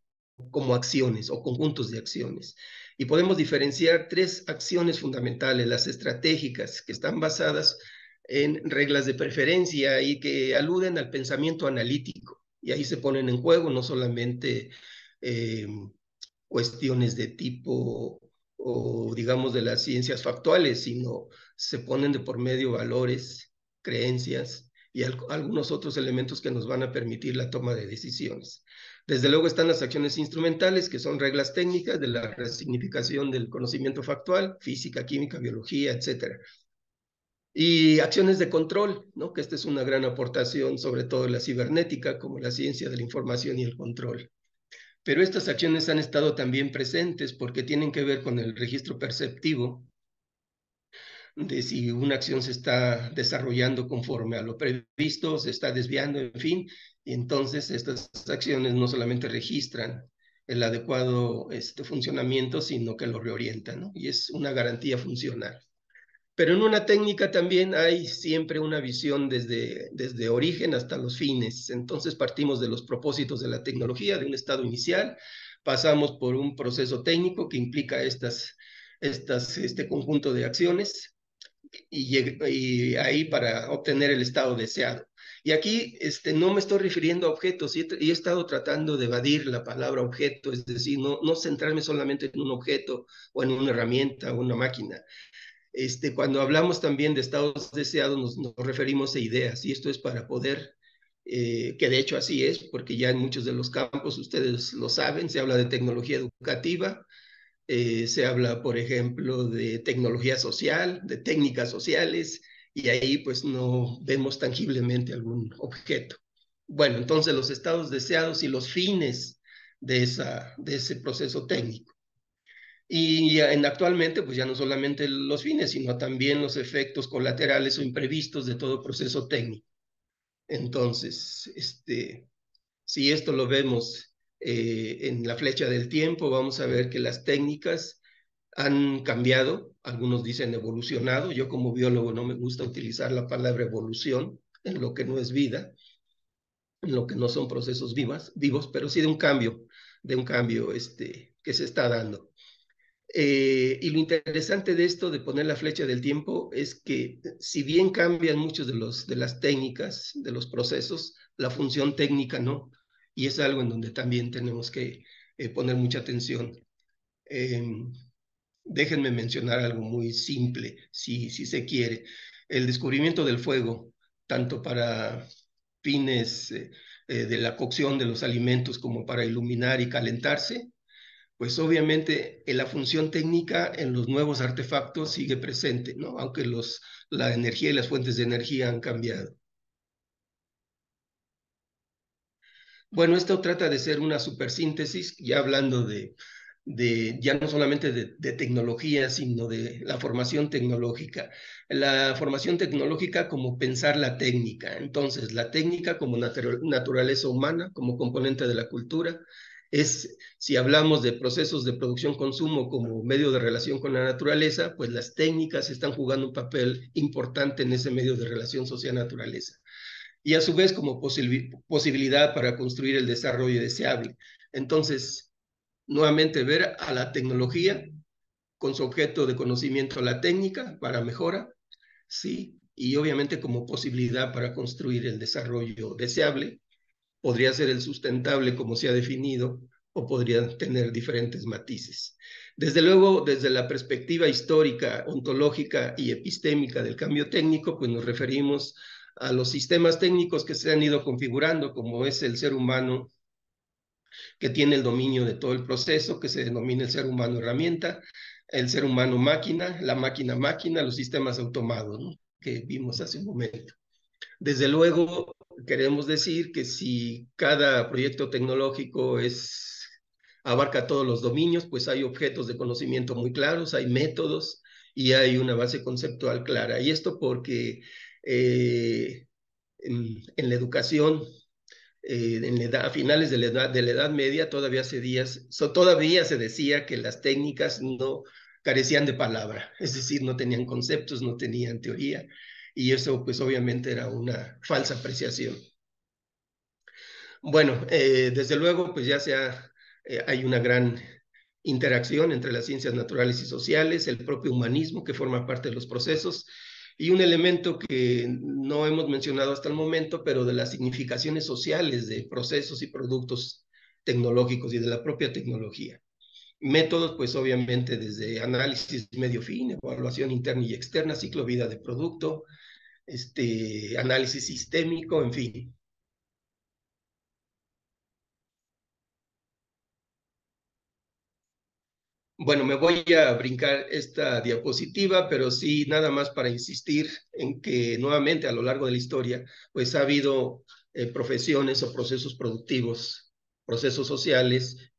como acciones o conjuntos de acciones. Y podemos diferenciar tres acciones fundamentales, las estratégicas, que están basadas en reglas de preferencia y que aluden al pensamiento analítico. Y ahí se ponen en juego no solamente eh, cuestiones de tipo o digamos de las ciencias factuales, sino se ponen de por medio valores, creencias y algunos otros elementos que nos van a permitir la toma de decisiones. Desde luego están las acciones instrumentales, que son reglas técnicas de la resignificación del conocimiento factual, física, química, biología, etcétera. Y acciones de control, ¿no? Que esta es una gran aportación, sobre todo en la cibernética, como la ciencia de la información y el control. Pero estas acciones han estado también presentes porque tienen que ver con el registro perceptivo de si una acción se está desarrollando conforme a lo previsto, se está desviando, en fin, y entonces estas acciones no solamente registran el adecuado funcionamiento, sino que lo reorientan, ¿no? Y es una garantía funcional. Pero en una técnica también hay siempre una visión desde origen hasta los fines. Entonces partimos de los propósitos de la tecnología, de un estado inicial, pasamos por un proceso técnico que implica este conjunto de acciones y ahí para obtener el estado deseado. Y aquí no me estoy refiriendo a objetos y he estado tratando de evadir la palabra objeto, es decir, no centrarme solamente en un objeto o en una herramienta o una máquina. Cuando hablamos también de estados deseados, nos referimos a ideas, y esto es para poder, que de hecho así es, porque ya en muchos de los campos, ustedes lo saben, se habla de tecnología educativa, se habla, por ejemplo, de tecnología social, de técnicas sociales, y ahí pues no vemos tangiblemente algún objeto. Bueno, entonces los estados deseados y los fines de ese proceso técnico. Y actualmente, pues ya no solamente los fines, sino también los efectos colaterales o imprevistos de todo proceso técnico. Entonces, si esto lo vemos en la flecha del tiempo, vamos a ver que las técnicas han cambiado, algunos dicen evolucionado. Yo como biólogo no me gusta utilizar la palabra evolución en lo que no es vida, en lo que no son procesos vivos, pero sí de un cambio que se está dando. Y lo interesante de esto, de poner la flecha del tiempo, es que si bien cambian muchos de las técnicas, de los procesos, la función técnica no. Y es algo en donde también tenemos que poner mucha atención. Eh, Déjenme mencionar algo muy simple, si se quiere. El descubrimiento del fuego, tanto para fines de la cocción de los alimentos como para iluminar y calentarse, Pues obviamente la función técnica en los nuevos artefactos sigue presente, ¿no? Aunque la energía y las fuentes de energía han cambiado. Bueno, esto trata de ser una supersíntesis, ya hablando ya no solamente de tecnología, sino de la formación tecnológica. La formación tecnológica como pensar la técnica. Entonces, la técnica como naturaleza humana, como componente de la cultura, si hablamos de procesos de producción-consumo como medio de relación con la naturaleza, pues las técnicas están jugando un papel importante en ese medio de relación social-naturaleza y a su vez como posibilidad para construir el desarrollo deseable. Entonces, nuevamente ver a la tecnología con su objeto de conocimiento, la técnica para mejora, sí, y obviamente como posibilidad para construir el desarrollo deseable, podría ser el sustentable como se ha definido o podría tener diferentes matices. Desde luego, desde la perspectiva histórica, ontológica y epistémica del cambio técnico, pues nos referimos a los sistemas técnicos que se han ido configurando, como es el ser humano que tiene el dominio de todo el proceso, que se denomina el ser humano herramienta, el ser humano máquina, la máquina máquina, los sistemas automados, ¿no? Que vimos hace un momento. Desde luego, queremos decir que si cada proyecto tecnológico abarca todos los dominios, pues hay objetos de conocimiento muy claros, hay métodos y hay una base conceptual clara. Y esto porque en la educación, a finales de la edad Media, todavía se decía que las técnicas no carecían de palabra, es decir, no tenían conceptos, no tenían teoría, y eso pues obviamente era una falsa apreciación. Bueno, desde luego pues hay una gran interacción entre las ciencias naturales y sociales, el propio humanismo que forma parte de los procesos, y un elemento que no hemos mencionado hasta el momento, pero de las significaciones sociales de procesos y productos tecnológicos y de la propia tecnología. Métodos, pues obviamente desde análisis medio-fin, evaluación interna y externa, ciclo vida de producto, análisis sistémico, en fin. Bueno, me voy a brincar esta diapositiva, pero sí nada más para insistir en que nuevamente a lo largo de la historia, pues ha habido profesiones o procesos productivos, procesos sociales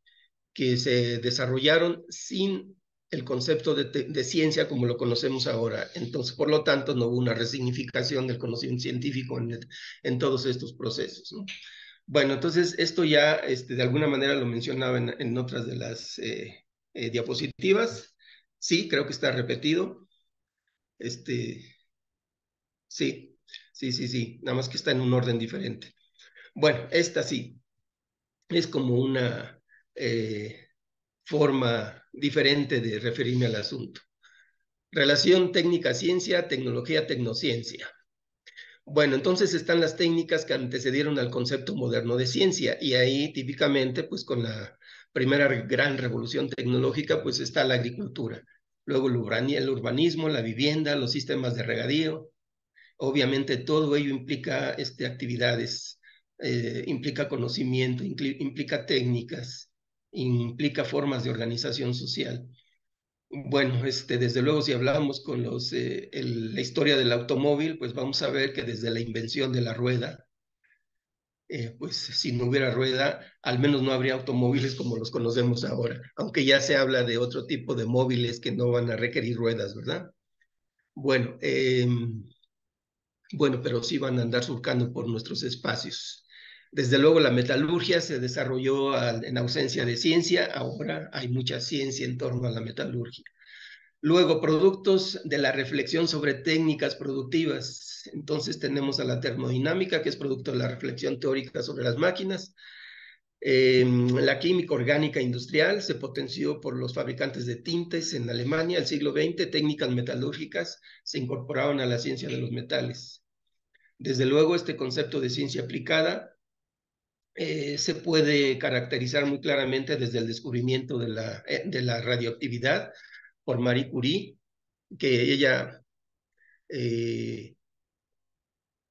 que se desarrollaron sin el concepto de ciencia como lo conocemos ahora. Entonces, por lo tanto, no hubo una resignificación del conocimiento científico en todos estos procesos, ¿no? Bueno, entonces esto ya de alguna manera lo mencionaba en otras de las diapositivas. Sí, creo que está repetido. Este, sí, sí, nada más que está en un orden diferente. Bueno, esta sí, es como una forma diferente de referirme al asunto. Relación técnica-ciencia, tecnología-tecnociencia. Bueno, entonces están las técnicas que antecedieron al concepto moderno de ciencia y ahí típicamente, pues con la primera gran revolución tecnológica, pues está la agricultura. Luego el urbanismo, la vivienda, los sistemas de regadío. Obviamente todo ello implica actividades, implica conocimiento, implica técnicas, implica formas de organización social. Bueno, desde luego, si hablamos con la historia del automóvil, pues vamos a ver que desde la invención de la rueda, pues si no hubiera rueda, al menos no habría automóviles como los conocemos ahora, aunque ya se habla de otro tipo de móviles que no van a requerir ruedas, ¿verdad? Bueno, bueno, pero sí van a andar surcando por nuestros espacios. Desde luego, la metalurgia se desarrolló en ausencia de ciencia, ahora hay mucha ciencia en torno a la metalurgia. Luego, productos de la reflexión sobre técnicas productivas. Entonces tenemos a la termodinámica, que es producto de la reflexión teórica sobre las máquinas. La química orgánica industrial se potenció por los fabricantes de tintes en Alemania. El siglo XX, técnicas metalúrgicas se incorporaron a la ciencia de los metales. Desde luego, este concepto de ciencia aplicada se puede caracterizar muy claramente desde el descubrimiento de la radioactividad por Marie Curie, que ella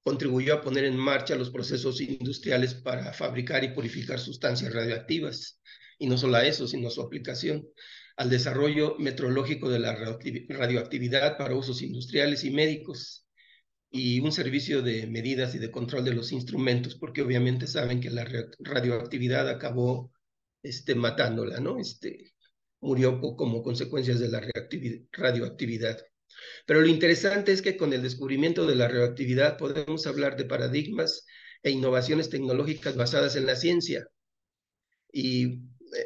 contribuyó a poner en marcha los procesos industriales para fabricar y purificar sustancias radioactivas. y no solo a eso, sino a su aplicación, al desarrollo metrológico de la radioactividad para usos industriales y médicos, y un servicio de medidas y de control de los instrumentos, porque obviamente saben que la radioactividad acabó matándola, ¿no? Murió como consecuencias de la radioactividad. Pero lo interesante es que con el descubrimiento de la radioactividad podemos hablar de paradigmas e innovaciones tecnológicas basadas en la ciencia. Y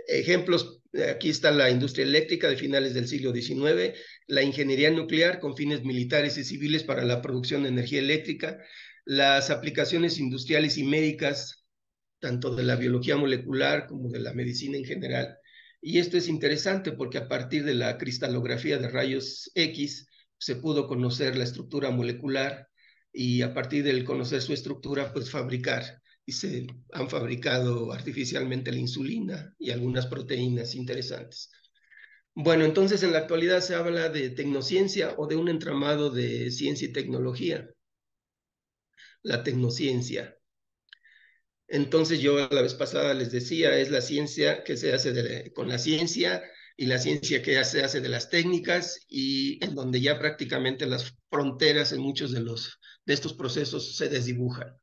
ejemplos, aquí está la industria eléctrica de finales del siglo XIX, la ingeniería nuclear con fines militares y civiles para la producción de energía eléctrica, las aplicaciones industriales y médicas, tanto de la biología molecular como de la medicina en general. Y esto es interesante porque a partir de la cristalografía de rayos X se pudo conocer la estructura molecular y a partir del conocer su estructura, pues fabricar. Y se han fabricado artificialmente la insulina y algunas proteínas interesantes. Bueno, entonces en la actualidad se habla de tecnociencia o de un entramado de ciencia y tecnología. La tecnociencia. Entonces yo la vez pasada les decía, es la ciencia que se hace con la ciencia y la ciencia que se hace de las técnicas y en donde ya prácticamente las fronteras en muchos de estos procesos se desdibujan.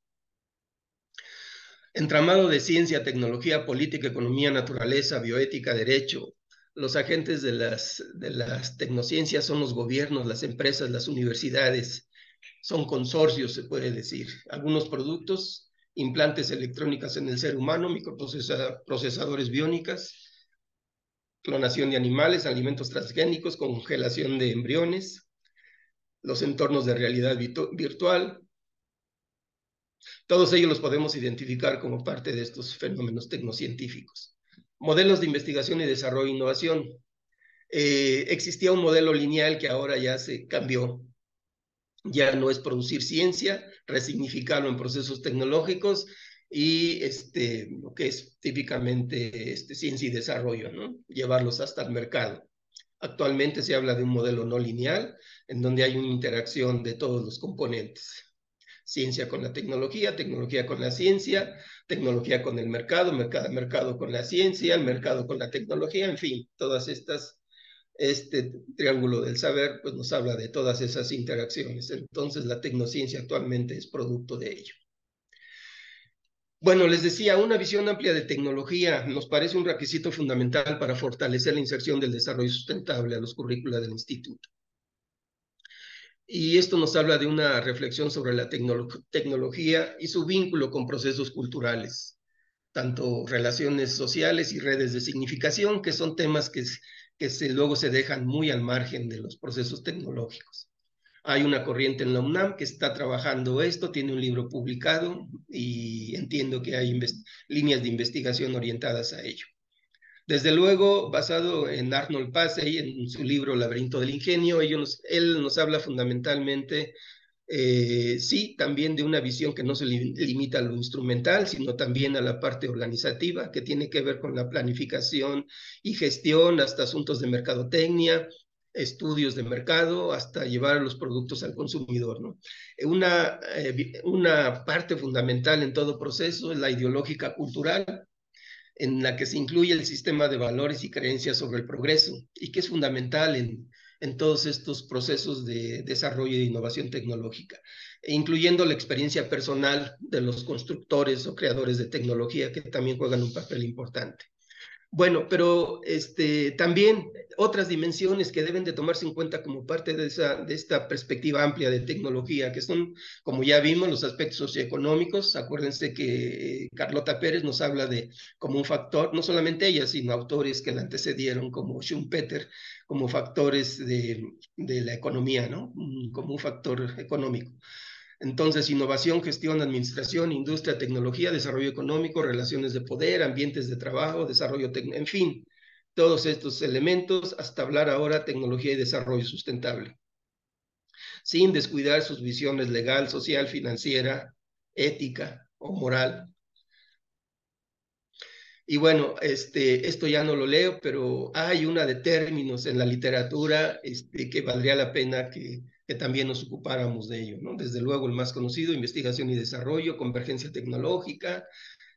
Entramado de ciencia, tecnología, política, economía, naturaleza, bioética, derecho. Los agentes de las tecnociencias son los gobiernos, las empresas, las universidades, son consorcios, se puede decir. Algunos productos, implantes electrónicas en el ser humano, microprocesadores biónicas, clonación de animales, alimentos transgénicos, congelación de embriones, los entornos de realidad virtual. Todos ellos los podemos identificar como parte de estos fenómenos tecnocientíficos. Modelos de investigación y desarrollo e innovación. Existía un modelo lineal que ahora ya se cambió. Ya no es producir ciencia, resignificarlo en procesos tecnológicos y lo que es típicamente ciencia y desarrollo, ¿no? Llevarlos hasta el mercado. Actualmente se habla de un modelo no lineal en donde hay una interacción de todos los componentes. Ciencia con la tecnología, tecnología con la ciencia, tecnología con el mercado, mercado con la ciencia, el mercado con la tecnología, en fin, todas estas triángulo del saber, pues nos habla de todas esas interacciones. Entonces, la tecnociencia actualmente es producto de ello. Bueno, les decía, una visión amplia de tecnología nos parece un requisito fundamental para fortalecer la inserción del desarrollo sustentable a los currículos del instituto. Y esto nos habla de una reflexión sobre la tecnología y su vínculo con procesos culturales, tanto relaciones sociales y redes de significación, que son temas que luego se dejan muy al margen de los procesos tecnológicos. Hay una corriente en la UNAM que está trabajando esto, tiene un libro publicado y entiendo que hay líneas de investigación orientadas a ello. Desde luego, basado en Arnold Passey, en su libro Laberinto del Ingenio, él nos habla fundamentalmente, sí, también de una visión que no se limita a lo instrumental, sino también a la parte organizativa, que tiene que ver con la planificación y gestión, hasta asuntos de mercadotecnia, estudios de mercado, hasta llevar los productos al consumidor, ¿no? Una parte fundamental en todo proceso es la ideológica cultural, en la que se incluye el sistema de valores y creencias sobre el progreso y que es fundamental en todos estos procesos de desarrollo e innovación tecnológica, incluyendo la experiencia personal de los constructores o creadores de tecnología que también juegan un papel importante. Bueno, pero también otras dimensiones que deben de tomarse en cuenta como parte de esta perspectiva amplia de tecnología, que son, como ya vimos, los aspectos socioeconómicos. Acuérdense que Carlota Pérez nos habla de como un factor, no solamente ella, sino autores que la antecedieron, como Schumpeter, como factores de la economía, ¿no? Como un factor económico. Entonces, innovación, gestión, administración, industria, tecnología, desarrollo económico, relaciones de poder, ambientes de trabajo, desarrollo técnico, en fin, todos estos elementos hasta hablar ahora tecnología y desarrollo sustentable, sin descuidar sus visiones legal, social, financiera, ética o moral. Y bueno, esto ya no lo leo, pero hay una de términos en la literatura que valdría la pena que también nos ocupáramos de ello, ¿no? Desde luego el más conocido, investigación y desarrollo, convergencia tecnológica,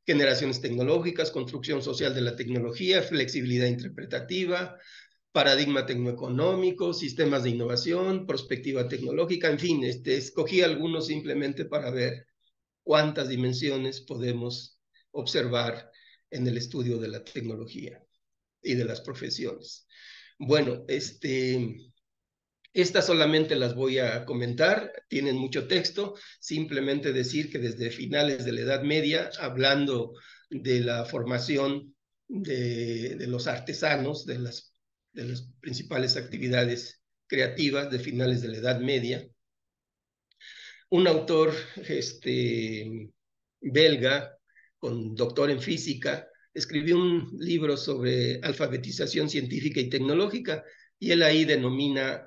generaciones tecnológicas, construcción social de la tecnología, flexibilidad interpretativa, construcción social de la tecnología, flexibilidad interpretativa, paradigma tecnoeconómico, sistemas de innovación, perspectiva tecnológica, en fin, escogí algunos simplemente para ver cuántas dimensiones podemos observar en el estudio de la tecnología y de las profesiones. Bueno, estas solamente las voy a comentar, tienen mucho texto, simplemente decir que desde finales de la Edad Media, hablando de la formación de los artesanos, de las principales actividades creativas de finales de la Edad Media, un autor belga, con doctor en física, escribió un libro sobre alfabetización científica y tecnológica, y él ahí denomina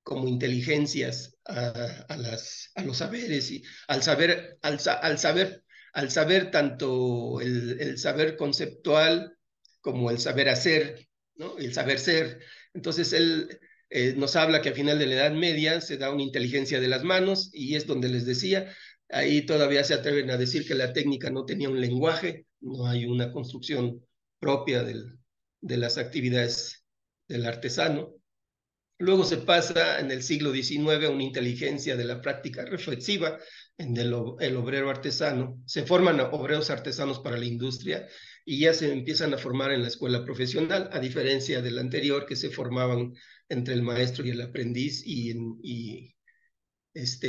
como inteligencias a los saberes, y al saber tanto el saber conceptual como el saber hacer, ¿no? El saber ser. Entonces él nos habla que a final de la Edad Media se da una inteligencia de las manos, y es donde les decía, ahí todavía se atreven a decir que la técnica no tenía un lenguaje, no hay una construcción propia de las actividades del artesano. Luego se pasa en el siglo XIX a una inteligencia de la práctica reflexiva en el obrero artesano. Se forman obreros artesanos para la industria y ya se empiezan a formar en la escuela profesional, a diferencia del anterior, que se formaban entre el maestro y el aprendiz, y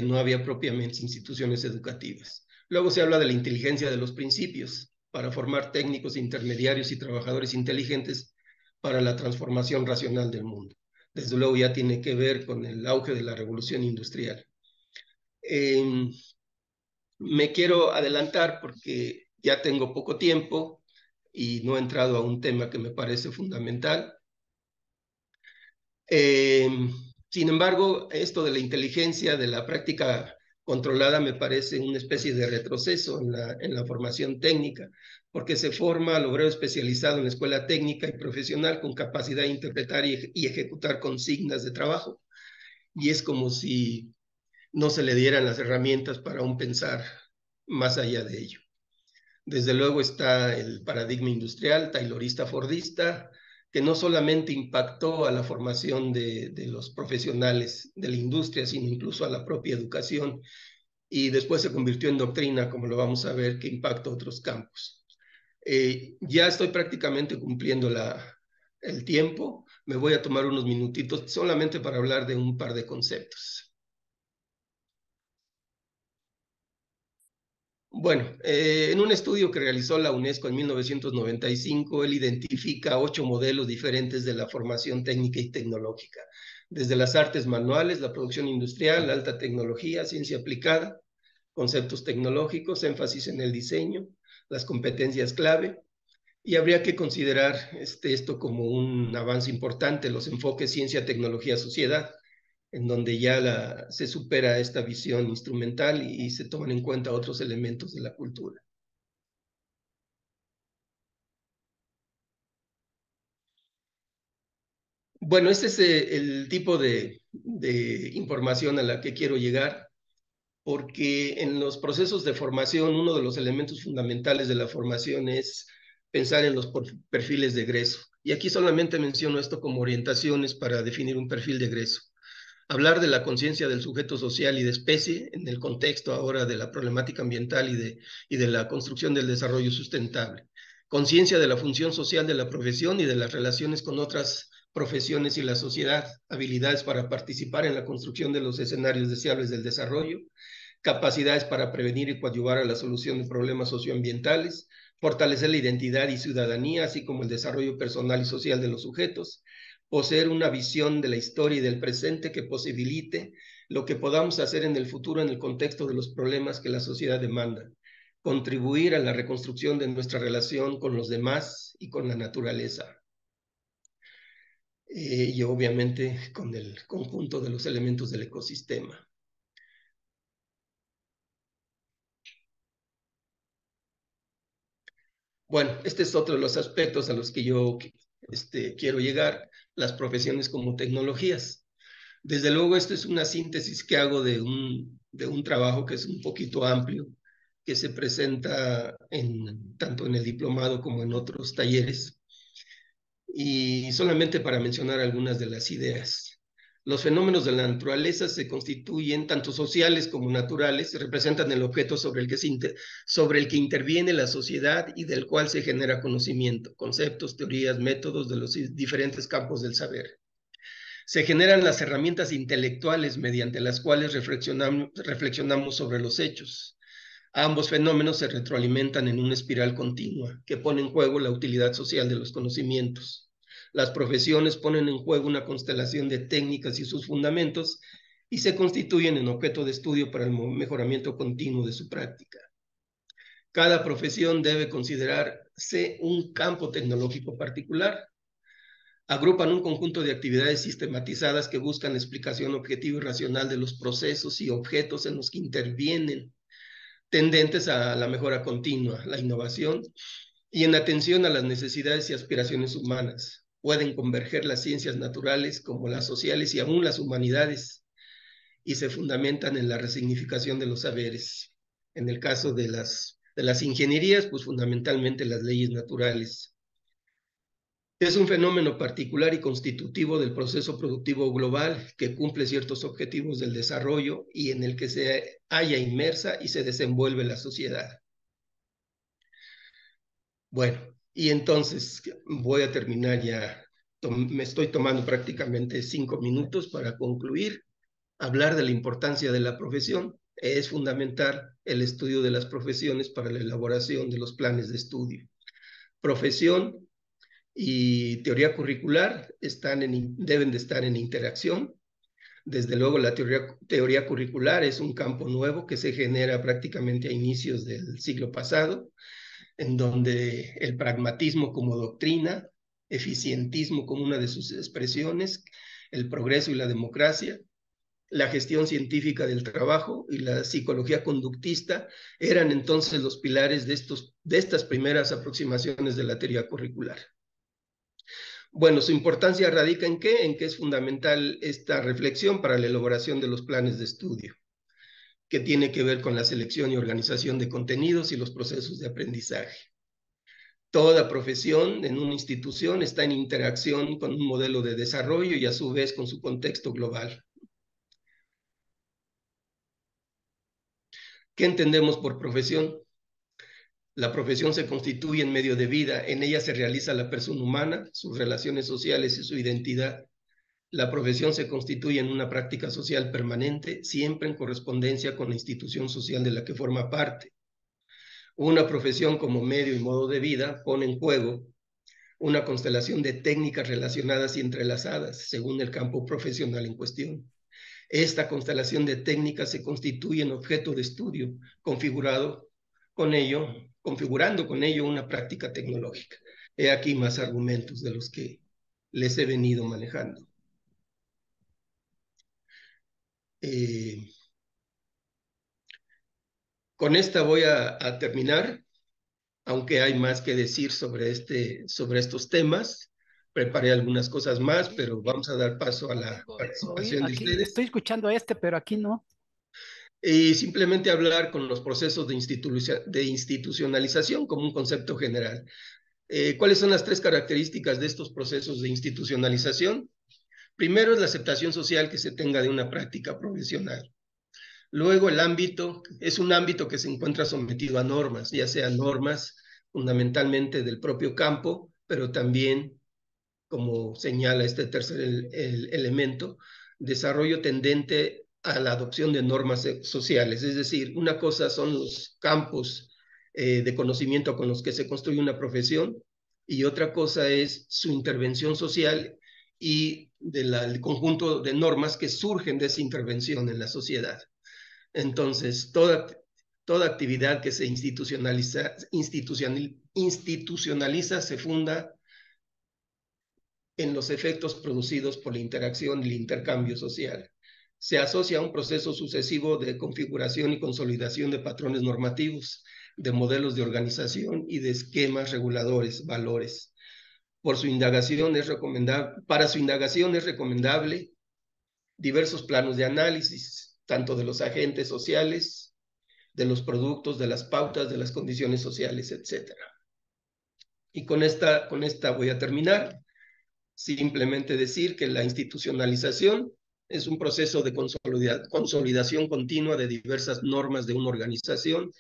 no había propiamente instituciones educativas. Luego se habla de la inteligencia de los principios para formar técnicos, intermediarios y trabajadores inteligentes para la transformación racional del mundo. Desde luego ya tiene que ver con el auge de la revolución industrial. Me quiero adelantar porque ya tengo poco tiempo y no he entrado a un tema que me parece fundamental. Sin embargo, esto de la inteligencia de la práctica controlada me parece una especie de retroceso en la formación técnica, porque se forma al obrero especializado en la escuela técnica y profesional con capacidad de interpretar y ejecutar consignas de trabajo. Y es como si no se le dieran las herramientas para un pensar más allá de ello. Desde luego está el paradigma industrial, taylorista, fordista, que no solamente impactó a la formación de los profesionales de la industria, sino incluso a la propia educación, y después se convirtió en doctrina, como lo vamos a ver, que impacta otros campos. Ya estoy prácticamente cumpliendo el tiempo, me voy a tomar unos minutitos solamente para hablar de un par de conceptos. Bueno, en un estudio que realizó la UNESCO en 1995, él identifica 8 modelos diferentes de la formación técnica y tecnológica, desde las artes manuales, la producción industrial, la alta tecnología, ciencia aplicada, conceptos tecnológicos, énfasis en el diseño, las competencias clave, y habría que considerar esto como un avance importante, los enfoques ciencia, tecnología, sociedad, en donde ya se supera esta visión instrumental y se toman en cuenta otros elementos de la cultura. Bueno, este es el tipo de información a la que quiero llegar, porque en los procesos de formación, uno de los elementos fundamentales de la formación es pensar en los perfiles de egreso. Y aquí solamente menciono esto como orientaciones para definir un perfil de egreso. Hablar de la conciencia del sujeto social y de especie en el contexto ahora de la problemática ambiental y de la construcción del desarrollo sustentable. Conciencia de la función social de la profesión y de las relaciones con otras profesiones y la sociedad. Habilidades para participar en la construcción de los escenarios deseables del desarrollo. Capacidades para prevenir y coadyuvar a la solución de problemas socioambientales. Fortalecer la identidad y ciudadanía, así como el desarrollo personal y social de los sujetos. Poseer una visión de la historia y del presente que posibilite lo que podamos hacer en el futuro en el contexto de los problemas que la sociedad demanda. Contribuir a la reconstrucción de nuestra relación con los demás y con la naturaleza. Y obviamente con el conjunto de los elementos del ecosistema. Bueno, este es otro de los aspectos a los que yo quiero llegar, las profesiones como tecnologías. Desde luego, esto es una síntesis que hago de un trabajo que es un poquito amplio, que se presenta tanto en el diplomado como en otros talleres. Y solamente para mencionar algunas de las ideas. Los fenómenos de la naturaleza se constituyen, tanto sociales como naturales, representan el objeto sobre el que interviene la sociedad y del cual se genera conocimiento, conceptos, teorías, métodos de los diferentes campos del saber. Se generan las herramientas intelectuales mediante las cuales reflexionamos sobre los hechos. Ambos fenómenos se retroalimentan en una espiral continua que pone en juego la utilidad social de los conocimientos. Las profesiones ponen en juego una constelación de técnicas y sus fundamentos y se constituyen en objeto de estudio para el mejoramiento continuo de su práctica. Cada profesión debe considerarse un campo tecnológico particular. Agrupan un conjunto de actividades sistematizadas que buscan la explicación objetiva y racional de los procesos y objetos en los que intervienen, tendentes a la mejora continua, la innovación y en atención a las necesidades y aspiraciones humanas. Pueden converger las ciencias naturales como las sociales y aún las humanidades y se fundamentan en la resignificación de los saberes. En el caso de las ingenierías, pues fundamentalmente las leyes naturales. Es un fenómeno particular y constitutivo del proceso productivo global que cumple ciertos objetivos del desarrollo y en el que se halla inmersa y se desenvuelve la sociedad. Bueno, y entonces voy a terminar ya. Me estoy tomando prácticamente 5 minutos para concluir. Hablar de la importancia de la profesión. Es fundamental el estudio de las profesiones para la elaboración de los planes de estudio. Profesión y teoría curricular deben de estar en interacción. Desde luego, la teoría curricular es un campo nuevo que se genera prácticamente a inicios del siglo pasado, en donde el pragmatismo como doctrina, eficientismo como una de sus expresiones, el progreso y la democracia, la gestión científica del trabajo y la psicología conductista eran entonces los pilares de estas primeras aproximaciones de la teoría curricular. Bueno, su importancia radica en qué? En que es fundamental esta reflexión para la elaboración de los planes de estudio, que tiene que ver con la selección y organización de contenidos y los procesos de aprendizaje. Toda profesión en una institución está en interacción con un modelo de desarrollo y a su vez con su contexto global. ¿Qué entendemos por profesión? La profesión se constituye en medio de vida, en ella se realiza la persona humana, sus relaciones sociales y su identidad. La profesión se constituye en una práctica social permanente, siempre en correspondencia con la institución social de la que forma parte. Una profesión como medio y modo de vida pone en juego una constelación de técnicas relacionadas y entrelazadas según el campo profesional en cuestión. Esta constelación de técnicas se constituye en objeto de estudio, configurando con ello una práctica tecnológica. He aquí más argumentos de los que les he venido manejando. Con esta voy a terminar, aunque hay más que decir sobre estos temas. Preparé algunas cosas más, pero vamos a dar paso a No la tengo, participación de aquí ustedes. estoy escuchando pero aquí no. Y simplemente hablar con los procesos de institucionalización como un concepto general. ¿Cuáles son las 3 características de estos procesos de institucionalización? Primero es la aceptación social que se tenga de una práctica profesional. Luego el ámbito es un ámbito que se encuentra sometido a normas, ya sean normas fundamentalmente del propio campo, pero también, como señala este tercer elemento, desarrollo tendente a la adopción de normas sociales. Es decir, una cosa son los campos de conocimiento con los que se construye una profesión y otra cosa es su intervención social y del conjunto de normas que surgen de esa intervención en la sociedad. Entonces, toda actividad que se institucionaliza se funda en los efectos producidos por la interacción y el intercambio social. Se asocia a un proceso sucesivo de configuración y consolidación de patrones normativos, de modelos de organización y de esquemas reguladores, valores. Para su indagación es recomendable diversos planos de análisis, tanto de los agentes sociales de los productos, de las pautas, de las condiciones sociales, etcétera. Y con esta voy a terminar. Simplemente decir que la institucionalización es un proceso de consolidación continua de diversas normas de una organización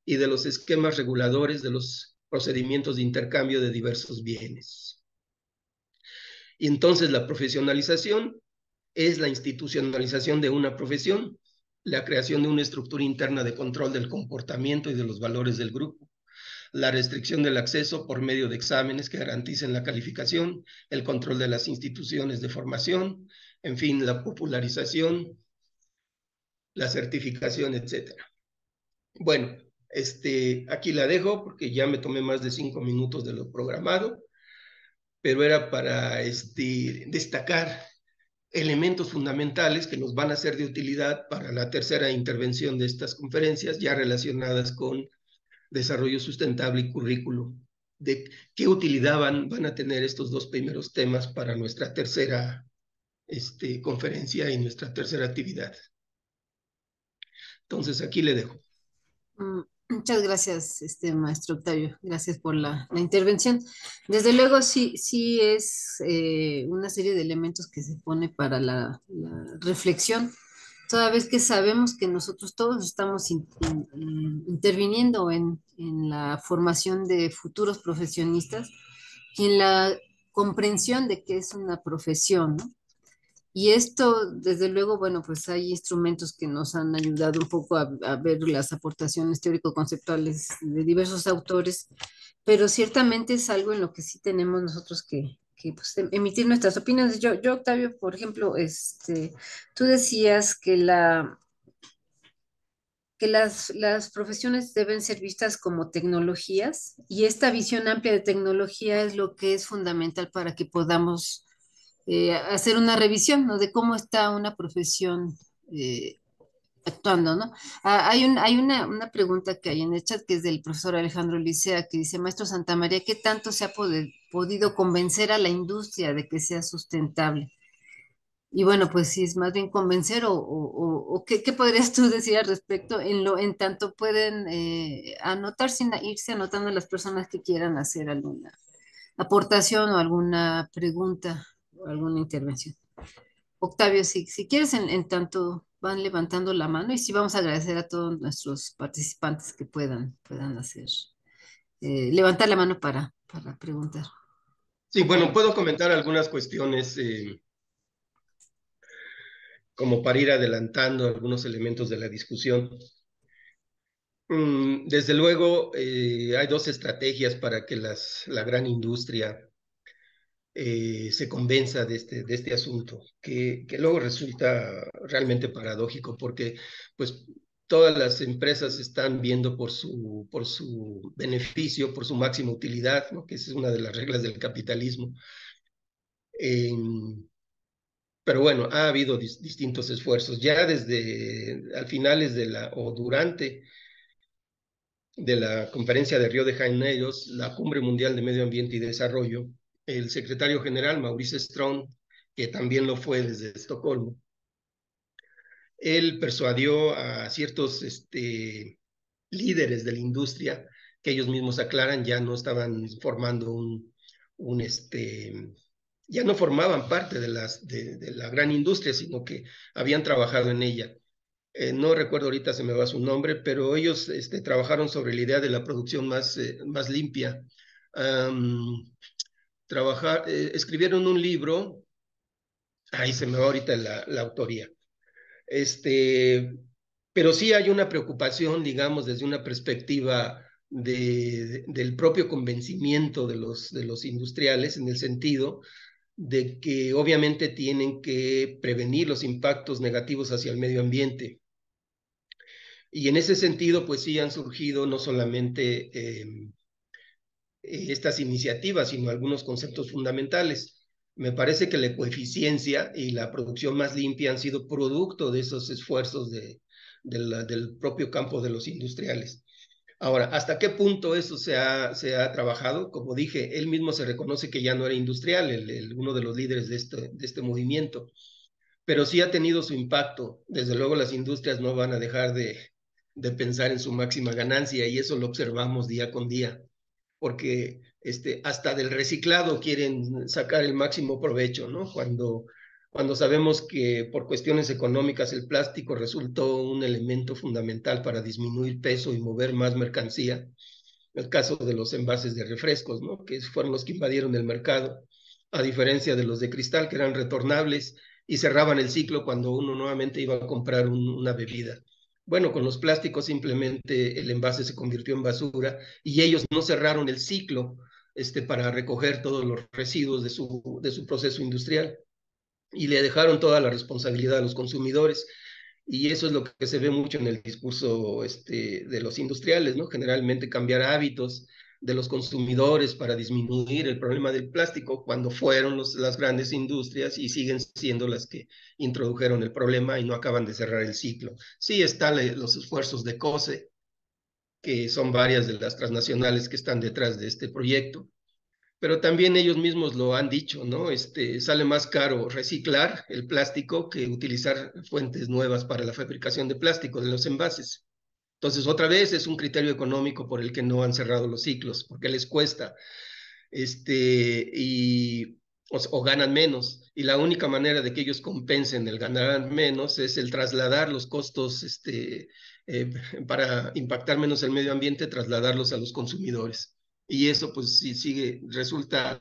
y de los esquemas reguladores de los procedimientos de intercambio de diversos bienes. Y entonces la profesionalización es la institucionalización de una profesión, la creación de una estructura interna de control del comportamiento y de los valores del grupo, la restricción del acceso por medio de exámenes que garanticen la calificación, el control de las instituciones de formación, en fin, la popularización, la certificación, etcétera. Bueno, aquí la dejo porque ya me tomé más de 5 minutos de lo programado, pero era para destacar elementos fundamentales que nos van a ser de utilidad para la tercera intervención de estas conferencias, ya relacionadas con desarrollo sustentable y currículo, de qué utilidad van a tener estos dos primeros temas para nuestra tercera conferencia y nuestra tercera actividad. Entonces, aquí le dejo. Muchas gracias, maestro Octavio. Gracias por la intervención. Desde luego, sí es una serie de elementos que se pone para la reflexión, toda vez que sabemos que nosotros todos estamos interviniendo en la formación de futuros profesionistas y en la comprensión de qué es una profesión, ¿no? Y esto, desde luego, bueno, pues hay instrumentos que nos han ayudado un poco a ver las aportaciones teórico-conceptuales de diversos autores, pero ciertamente es algo en lo que sí tenemos nosotros que pues, emitir nuestras opiniones. Octavio, por ejemplo, tú decías que las profesiones deben ser vistas como tecnologías y esta visión amplia de tecnología es lo que es fundamental para que podamos hacer una revisión, ¿no? De cómo está una profesión actuando, ¿no? Hay una pregunta que hay en el chat que es del profesor Alejandro Licea que dice, Maestro Santamaría, ¿qué tanto se ha podido convencer a la industria de que sea sustentable? Y bueno, pues sí, es más bien convencer o ¿qué podrías tú decir al respecto en tanto pueden anotar sin irse anotando las personas que quieran hacer alguna aportación o alguna pregunta o alguna intervención? Octavio, si quieres, en tanto van levantando la mano y sí vamos a agradecer a todos nuestros participantes que puedan hacer, levantar la mano para preguntar. Sí, bueno, puedo comentar algunas cuestiones como para ir adelantando algunos elementos de la discusión. Desde luego, hay dos estrategias para que la gran industria se convenza de este asunto, que luego resulta realmente paradójico porque pues todas las empresas están viendo por su beneficio, por su máxima utilidad, ¿no? Que esa es una de las reglas del capitalismo. Pero bueno, ha habido distintos esfuerzos. Ya desde al finales o durante de la conferencia de Río de Janeiro, la Cumbre Mundial de Medio Ambiente y Desarrollo, el secretario general, Maurice Strong, que también lo fue desde Estocolmo, él persuadió a ciertos líderes de la industria que ellos mismos aclaran ya no estaban formando ya no formaban parte de la gran industria, sino que habían trabajado en ella. No recuerdo ahorita, se me va su nombre, pero ellos trabajaron sobre la idea de la producción más limpia. Escribieron un libro, ahí se me va ahorita la autoría. Pero sí hay una preocupación, digamos, desde una perspectiva del propio convencimiento de los industriales, en el sentido de que obviamente tienen que prevenir los impactos negativos hacia el medio ambiente. Y en ese sentido, pues sí han surgido no solamente estas iniciativas, sino algunos conceptos fundamentales. Me parece que la ecoeficiencia y la producción más limpia han sido producto de esos esfuerzos del propio campo de los industriales. Ahora, ¿hasta qué punto eso se ha trabajado? Como dije, él mismo se reconoce que ya no era industrial, uno de los líderes de este movimiento, pero sí ha tenido su impacto. Desde luego las industrias no van a dejar de de pensar en su máxima ganancia, y eso lo observamos día con día, porque hasta del reciclado quieren sacar el máximo provecho, ¿no? Cuando sabemos que por cuestiones económicas el plástico resultó un elemento fundamental para disminuir peso y mover más mercancía. El caso de los envases de refrescos, ¿no? Que fueron los que invadieron el mercado, a diferencia de los de cristal, que eran retornables y cerraban el ciclo cuando uno nuevamente iba a comprar una bebida. Bueno, con los plásticos simplemente el envase se convirtió en basura y ellos no cerraron el ciclo para recoger todos los residuos de su proceso industrial y le dejaron toda la responsabilidad a los consumidores. Y eso es lo que se ve mucho en el discurso de los industriales, ¿no? Generalmente cambiar hábitos de los consumidores para disminuir el problema del plástico cuando fueron las grandes industrias y siguen siendo las que introdujeron el problema y no acaban de cerrar el ciclo. Sí están los esfuerzos de COSE, que son varias de las transnacionales que están detrás de este proyecto, pero también ellos mismos lo han dicho, ¿no? Sale más caro reciclar el plástico que utilizar fuentes nuevas para la fabricación de plástico, de los envases. Entonces, otra vez es un criterio económico por el que no han cerrado los ciclos, porque les cuesta, o ganan menos. Y la única manera de que ellos compensen el ganar menos es el trasladar los costos, eh, para impactar menos el medio ambiente, trasladarlos a los consumidores. Y eso, pues, sí sigue, resulta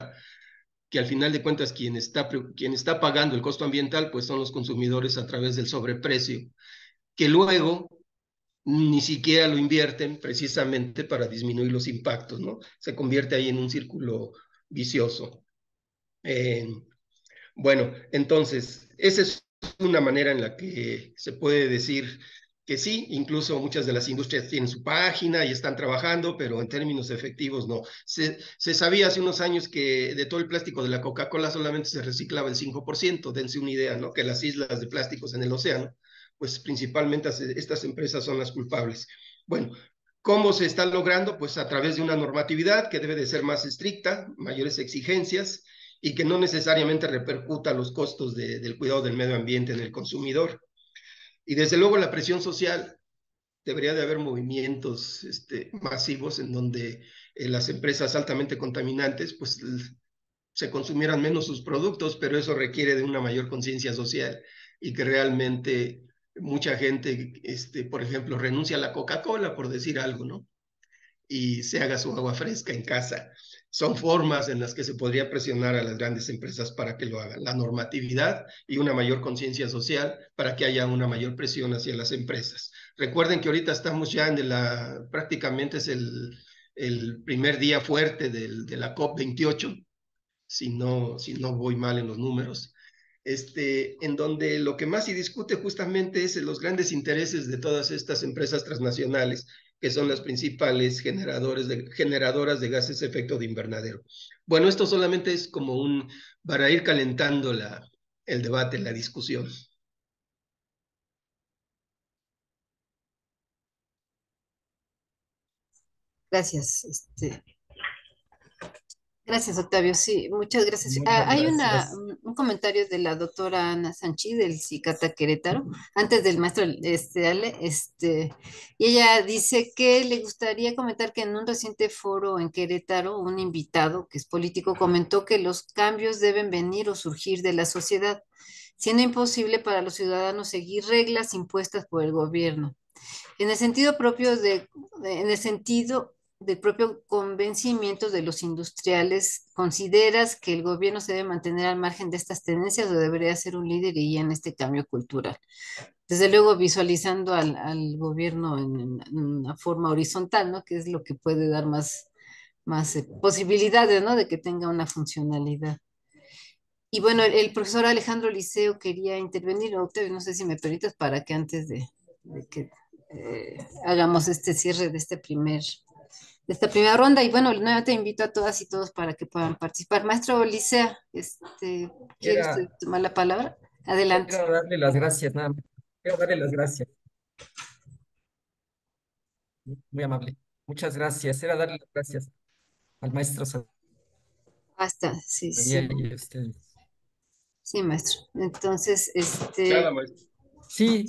que al final de cuentas quien está pagando el costo ambiental, pues son los consumidores a través del sobreprecio, que luego ni siquiera lo invierten precisamente para disminuir los impactos, ¿no? Se convierte ahí en un círculo vicioso. Eh, bueno, entonces, esa es una manera en la que se puede decir que sí, incluso muchas de las industrias tienen su página y están trabajando, pero en términos efectivos no. Se sabía hace unos años que de todo el plástico de la Coca-Cola solamente se reciclaba el 5%, dense una idea, ¿no? Que las islas de plásticos en el océano, pues principalmente estas empresas son las culpables. Bueno, ¿cómo se está logrando? Pues a través de una normatividad que debe de ser más estricta, mayores exigencias, y que no necesariamente repercuta los costos del cuidado del medio ambiente en el consumidor. Y desde luego la presión social. Debería de haber movimientos masivos en donde las empresas altamente contaminantes pues se consumieran menos sus productos, pero eso requiere de una mayor conciencia social y que realmente mucha gente, por ejemplo, renuncia a la Coca-Cola, por decir algo, ¿no? Y se haga su agua fresca en casa. Son formas en las que se podría presionar a las grandes empresas para que lo hagan. La normatividad y una mayor conciencia social para que haya una mayor presión hacia las empresas. Recuerden que ahorita estamos ya prácticamente es el primer día fuerte de la COP28, si no voy mal en los números, en donde lo que más se discute justamente es los grandes intereses de todas estas empresas transnacionales, que son las principales generadoras de gases de efecto de invernadero. Bueno, esto solamente es como para ir calentando el debate, la discusión. Gracias. Gracias, Octavio. Sí, muchas gracias. Muchas Hay gracias. un comentario de la doctora Ana Sanchi del CICATA Querétaro, antes del maestro Ale, y ella dice que le gustaría comentar que en un reciente foro en Querétaro, un invitado que es político comentó que los cambios deben venir o surgir de la sociedad, siendo imposible para los ciudadanos seguir reglas impuestas por el gobierno. En el sentido propio en el sentido del propio convencimiento de los industriales, ¿consideras que el gobierno se debe mantener al margen de estas tendencias o debería ser un líder y guía en este cambio cultural? Desde luego visualizando al gobierno en una forma horizontal, ¿no? Que es lo que puede dar más posibilidades, ¿no? De que tenga una funcionalidad. Y bueno, el profesor Alejandro Liceo quería intervenir, Octavio, no sé si me permites, para que antes de que hagamos este cierre de esta primera ronda. Y bueno, nuevamente invito a todas y todos para que puedan participar. Maestro Licea, ¿quiere usted Era, tomar la palabra? Adelante. era darle las gracias, nada más. Quiero darle las gracias. Muy amable. Muchas gracias. Era darle las gracias al maestro Basta, sí, María sí, y a ustedes. sí, maestro. Entonces, Nada, maestro. Sí,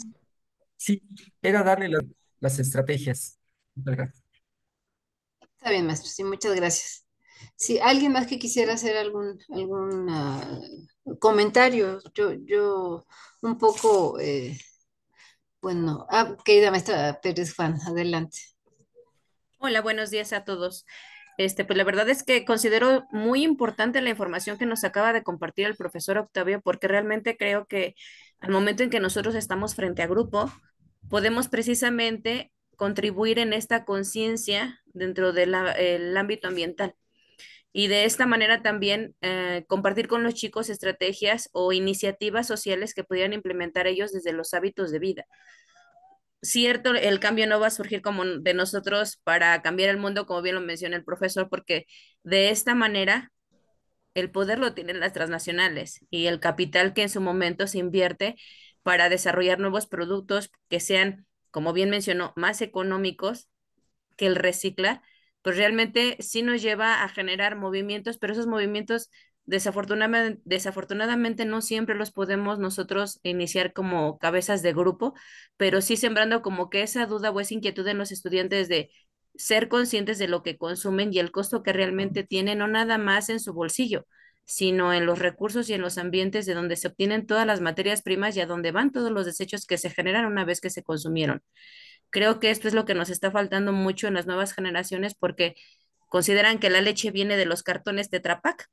sí, era darle las las estrategias. Muchas gracias. Está bien, maestro, sí, muchas gracias. Si alguien más que quisiera hacer algún comentario, yo un poco, bueno, querida maestra Pérez Juan, adelante. Hola, buenos días a todos. Pues la verdad es que considero muy importante la información que nos acaba de compartir el profesor Octavio, porque realmente creo que al momento en que nosotros estamos frente a grupo, podemos precisamente contribuir en esta conciencia dentro del ámbito ambiental. Y de esta manera también compartir con los chicos estrategias o iniciativas sociales que pudieran implementar ellos desde los hábitos de vida. Cierto, el cambio no va a surgir como de nosotros para cambiar el mundo, como bien lo menciona el profesor, porque de esta manera el poder lo tienen las transnacionales y el capital que en su momento se invierte para desarrollar nuevos productos que sean, como bien mencionó, más económicos que el reciclar, pues realmente sí nos lleva a generar movimientos, pero esos movimientos desafortunadamente no siempre los podemos nosotros iniciar como cabezas de grupo, pero sí sembrando como que esa duda o esa inquietud en los estudiantes de ser conscientes de lo que consumen y el costo que realmente tienen, no nada más en su bolsillo, sino en los recursos y en los ambientes de donde se obtienen todas las materias primas y a donde van todos los desechos que se generan una vez que se consumieron. Creo que esto es lo que nos está faltando mucho en las nuevas generaciones porque consideran que la leche viene de los cartones Tetra Pak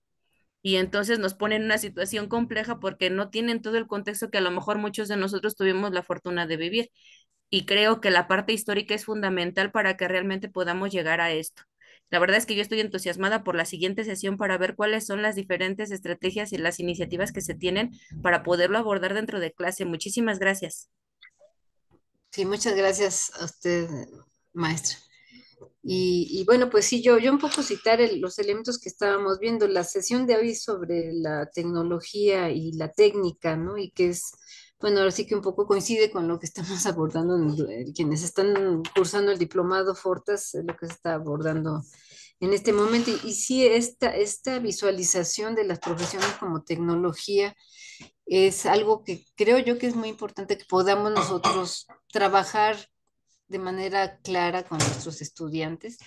y entonces nos ponen en una situación compleja porque no tienen todo el contexto que a lo mejor muchos de nosotros tuvimos la fortuna de vivir. Y creo que la parte histórica es fundamental para que realmente podamos llegar a esto. La verdad es que yo estoy entusiasmada por la siguiente sesión para ver cuáles son las diferentes estrategias y las iniciativas que se tienen para poderlo abordar dentro de clase. Muchísimas gracias. Sí, muchas gracias a usted, maestra. Y bueno, pues sí, yo un poco citar los elementos que estábamos viendo, la sesión de hoy sobre la tecnología y la técnica, ¿no? Y que es, bueno, ahora sí que un poco coincide con lo que estamos abordando quienes están cursando el diplomado Fortas, es lo que se está abordando en este momento. Y sí, esta visualización de las profesiones como tecnología es algo que creo yo que es muy importante que podamos nosotros trabajar de manera clara con nuestros estudiantes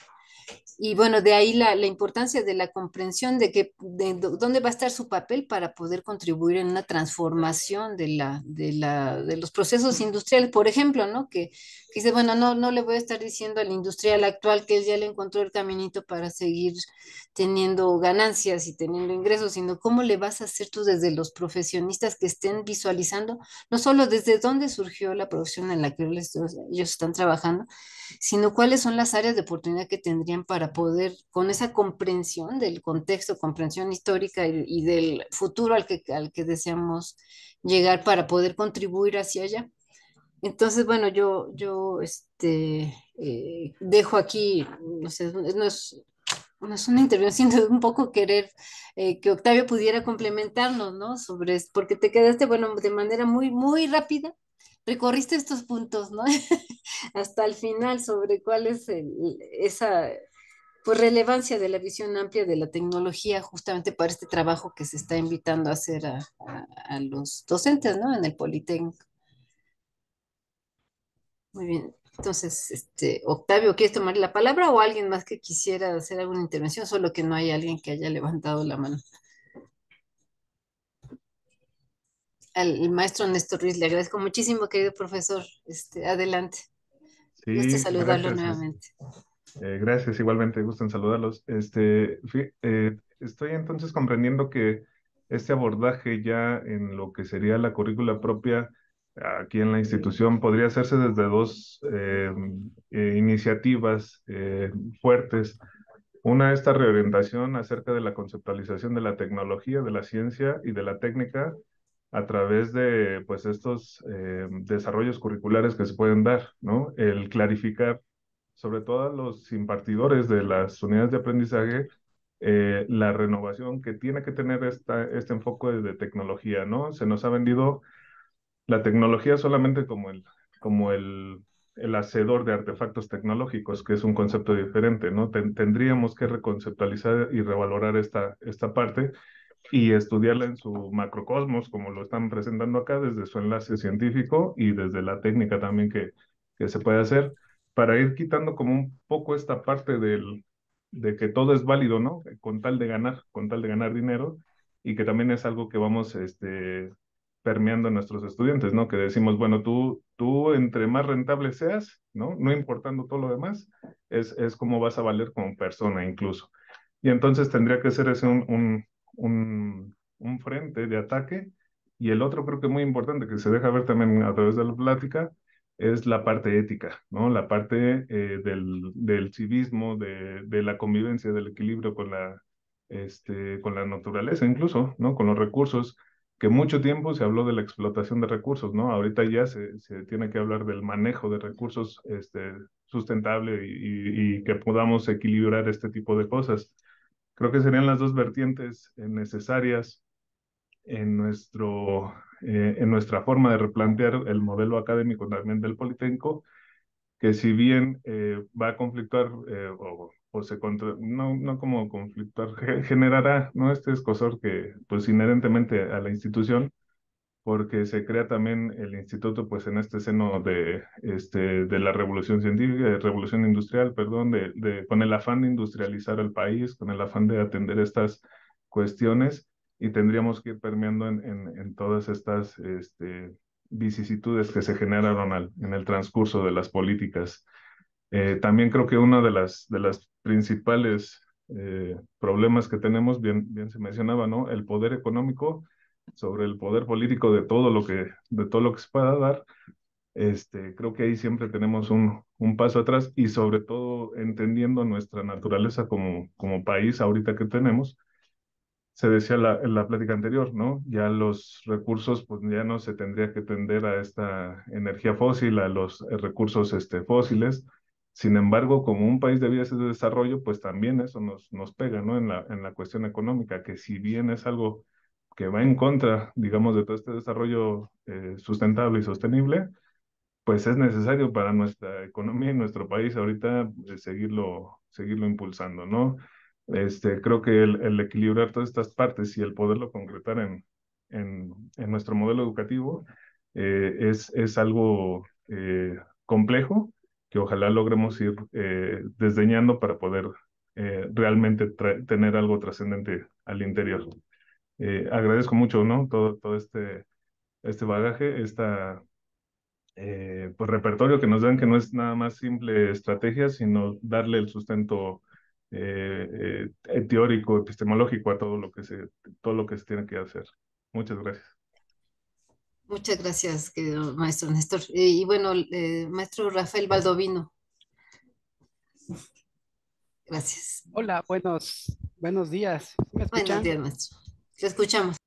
y bueno, de ahí la importancia de la comprensión de que dónde va a estar su papel para poder contribuir en una transformación de los procesos industriales, por ejemplo, ¿no? Que dice, bueno, no le voy a estar diciendo al industrial actual que él ya le encontró el caminito para seguir teniendo ganancias y teniendo ingresos, sino cómo le vas a hacer tú desde los profesionistas que estén visualizando, no solo desde dónde surgió la profesión en la que ellos están trabajando, sino cuáles son las áreas de oportunidad que tendrían para poder, con esa comprensión del contexto, comprensión histórica y del futuro al que deseamos llegar para poder contribuir hacia allá. Entonces, bueno, dejo aquí, no sé, no es una intervención, sino un poco querer que Octavio pudiera complementarnos, ¿no? Porque te quedaste, bueno, de manera muy rápida, recorriste estos puntos, ¿no? Hasta el final sobre cuál es esa pues, relevancia de la visión amplia de la tecnología justamente para este trabajo que se está invitando a hacer a los docentes, ¿no? En el Politécnico. Muy bien. Entonces, Octavio, ¿quieres tomar la palabra o alguien más que quisiera hacer alguna intervención? Solo que no hay alguien que haya levantado la mano. Al maestro Néstor Ruiz, le agradezco muchísimo, querido profesor. Adelante. Gusto Sí, saludarlo gracias. nuevamente. Gracias, igualmente, gusto en saludarlos. Estoy entonces comprendiendo que este abordaje ya en lo que sería la currícula propia aquí en la institución podría hacerse desde dos iniciativas fuertes. Una, esta reorientación acerca de la conceptualización de la tecnología, de la ciencia y de la técnica a través de pues estos desarrollos curriculares que se pueden dar, ¿no? El clarificar sobre todo a los impartidores de las unidades de aprendizaje, la renovación que tiene que tener este enfoque de tecnología, ¿no? Se nos ha vendido la tecnología solamente como el hacedor de artefactos tecnológicos, que es un concepto diferente, ¿no? Tendríamos que reconceptualizar y revalorar esta parte y estudiarla en su macrocosmos, como lo están presentando acá, desde su enlace científico y desde la técnica también que se puede hacer. para ir quitando como un poco esta parte de que todo es válido, ¿no? Con tal de ganar dinero, y que también es algo que vamos permeando en nuestros estudiantes, ¿no? Que decimos, bueno, tú entre más rentable seas, ¿no? No importando todo lo demás, es como vas a valer como persona incluso. Y entonces tendría que ser ese un frente de ataque. Y el otro creo que muy importante, que se deja ver también a través de la plática, es la parte ética, ¿no? La parte del civismo, de la convivencia, del equilibrio con la naturaleza incluso, ¿no? Con los recursos, que mucho tiempo se habló de la explotación de recursos, ¿no? Ahorita ya se tiene que hablar del manejo de recursos sustentable y que podamos equilibrar este tipo de cosas. Creo que serían las dos vertientes necesarias en nuestra forma de replantear el modelo académico también del Politécnico, que si bien va a conflictuar o no como conflictuar, generará, ¿no? Este escozor que pues inherentemente a la institución, porque se crea también el instituto pues en este seno de la revolución científica, de revolución industrial, perdón, con el afán de industrializar el país, con el afán de atender estas cuestiones, y tendríamos que ir permeando en todas estas vicisitudes que se generaron en el transcurso de las políticas. También creo que uno de las principales problemas que tenemos, bien se mencionaba, ¿no? El poder económico sobre el poder político de todo lo que se pueda dar. Creo que ahí siempre tenemos un paso atrás, y sobre todo entendiendo nuestra naturaleza como país ahorita que tenemos. Se decía en la plática anterior, ¿no? Ya los recursos, pues ya no se tendría que tender a esta energía fósil, a los recursos fósiles. Sin embargo, como un país de vías de desarrollo, pues también eso nos pega, ¿no? En la cuestión económica, que si bien es algo que va en contra, digamos, de todo este desarrollo sustentable y sostenible, pues es necesario para nuestra economía y nuestro país ahorita seguirlo impulsando, ¿no? Creo que el equilibrar todas estas partes y el poderlo concretar en nuestro modelo educativo es algo complejo, que ojalá logremos ir desdeñando para poder realmente tener algo trascendente al interior. Agradezco mucho, ¿no? Todo este bagaje, pues repertorio que nos dan, que no es nada más simple estrategia, sino darle el sustento teórico, epistemológico a todo lo que se tiene que hacer. Muchas gracias. Muchas gracias, querido maestro Néstor. Y bueno, maestro Rafael Baldovino, gracias. Hola, buenos días. ¿Me Buenos escuchan? días, maestro. Te escuchamos.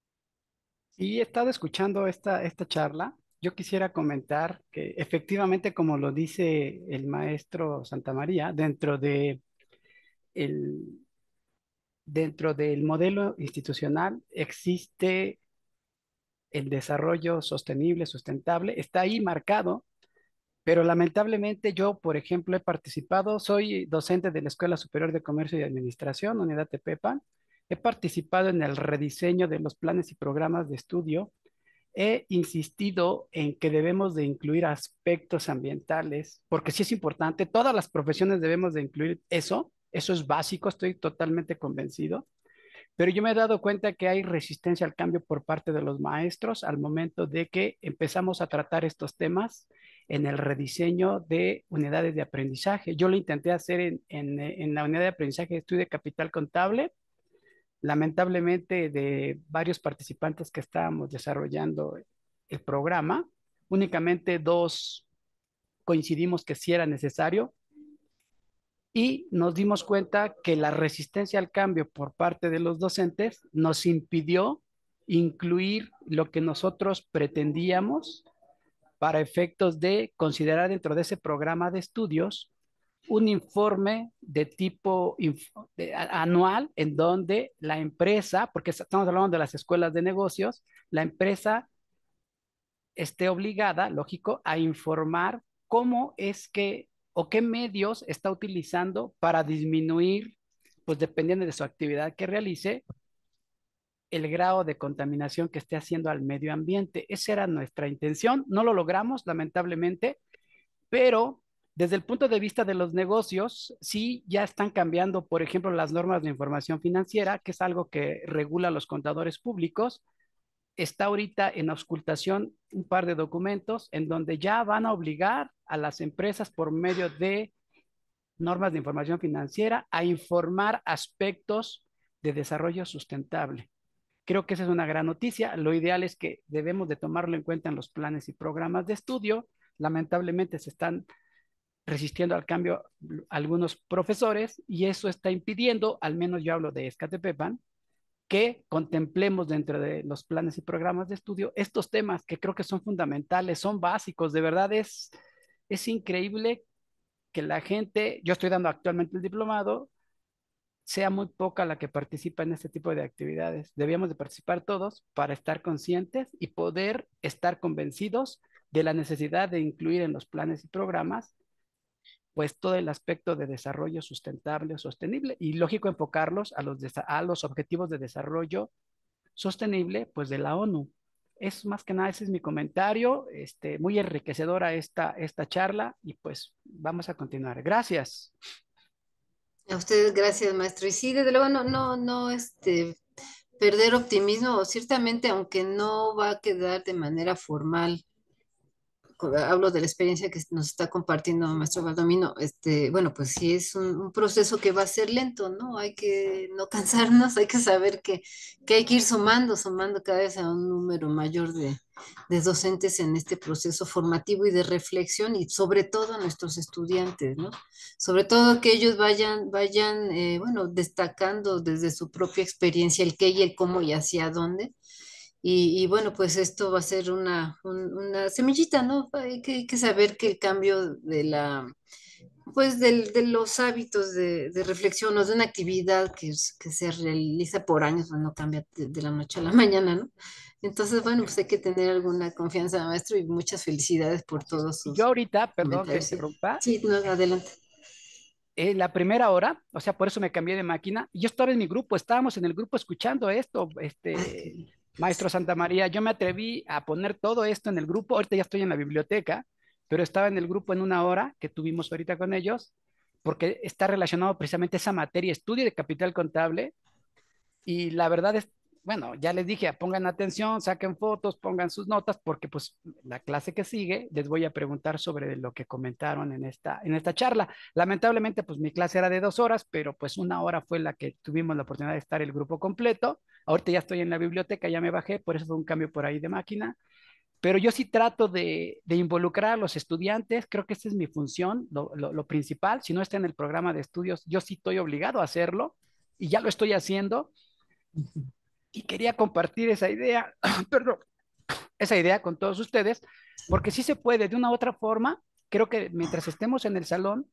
Y he estado escuchando esta charla. Yo quisiera comentar que efectivamente, como lo dice el maestro Santamaría, el, dentro del modelo institucional existe el desarrollo sostenible, sustentable, está ahí marcado. Pero lamentablemente yo, por ejemplo, he participado, soy docente de la Escuela Superior de Comercio y Administración, Unidad Tepepan. He participado en el rediseño de los planes y programas de estudio. He insistido en que debemos de incluir aspectos ambientales, porque sí es importante, todas las profesiones debemos de incluir eso es básico, estoy totalmente convencido. Pero yo me he dado cuenta que hay resistencia al cambio por parte de los maestros al momento de que empezamos a tratar estos temas en el rediseño de unidades de aprendizaje. Yo lo intenté hacer en la unidad de aprendizaje de estudio de capital contable. Lamentablemente, de varios participantes que estábamos desarrollando el programa, únicamente dos coincidimos que sí era necesario, y nos dimos cuenta que la resistencia al cambio por parte de los docentes nos impidió incluir lo que nosotros pretendíamos para efectos de considerar dentro de ese programa de estudios un informe de tipo anual en donde la empresa, porque estamos hablando de las escuelas de negocios, la empresa esté obligada, lógico, a informar cómo es que o qué medios está utilizando para disminuir, pues dependiendo de su actividad que realice, el grado de contaminación que esté haciendo al medio ambiente. Esa era nuestra intención. No lo logramos, lamentablemente, pero Desde el punto de vista de los negocios, sí, ya están cambiando, por ejemplo, las normas de información financiera, que es algo que regula a los contadores públicos. Está ahorita en auscultación un par de documentos en donde ya van a obligar a las empresas por medio de normas de información financiera a informar aspectos de desarrollo sustentable. Creo que esa es una gran noticia. Lo ideal es que debemos de tomarlo en cuenta en los planes y programas de estudio. Lamentablemente se están resistiendo al cambio algunos profesores y eso está impidiendo, al menos yo hablo de Escatepepan, que contemplemos dentro de los planes y programas de estudio estos temas que creo que son fundamentales, son básicos. De verdad es increíble que la gente, yo estoy dando actualmente el diplomado, sea muy poca la que participa en este tipo de actividades. Debíamos de participar todos para estar conscientes y poder estar convencidos de la necesidad de incluir en los planes y programas pues todo el aspecto de desarrollo sustentable o sostenible y lógico enfocarlos a los objetivos de desarrollo sostenible pues de la ONU. Es más que nada, ese es mi comentario, muy enriquecedora esta charla y pues vamos a continuar. Gracias. A ustedes, gracias, maestro. Y sí, desde luego perder optimismo, ciertamente, aunque no va a quedar de manera formal, hablo de la experiencia que nos está compartiendo maestro Valdomino, bueno, pues sí es un proceso que va a ser lento, ¿no? Hay que no cansarnos, hay que saber que hay que ir sumando cada vez a un número mayor de docentes en este proceso formativo y de reflexión y sobre todo a nuestros estudiantes, ¿no? Sobre todo que ellos vayan, bueno, destacando desde su propia experiencia el qué y el cómo y hacia dónde y bueno, pues esto va a ser una semillita, ¿no? Hay que saber que el cambio pues de los hábitos de reflexión o de una actividad que se realiza por años, pues no cambia de la noche a la mañana, ¿no? Entonces, bueno, pues hay que tener alguna confianza, maestro, y muchas felicidades por Así es. todos Yo sus ahorita, perdón que comentarios. Sí, interrumpa, sí, no, adelante. en la primera hora, o sea, por eso me cambié de máquina, y yo estaba en mi grupo, estábamos en el grupo escuchando esto, Ay, qué bien. maestro Santa María, yo me atreví a poner todo esto en el grupo, ahorita ya estoy en la biblioteca, pero estaba en el grupo en una hora que tuvimos ahorita con ellos, porque está relacionado precisamente esa materia, estudio de capital contable, y la verdad es, bueno, ya les dije, pongan atención, saquen fotos, pongan sus notas, porque pues la clase que sigue les voy a preguntar sobre lo que comentaron en esta charla. Lamentablemente, pues mi clase era de 2 horas, pero pues una hora fue la que tuvimos la oportunidad de estar el grupo completo. Ahorita ya estoy en la biblioteca, ya me bajé, por eso fue un cambio por ahí de máquina. Pero yo sí trato de involucrar a los estudiantes, creo que esa es mi función, lo principal. Si no está en el programa de estudios, yo sí estoy obligado a hacerlo y ya lo estoy haciendo y quería compartir esa idea, perdón, esa idea con todos ustedes, porque sí se puede de una u otra forma. Creo que mientras estemos en el salón,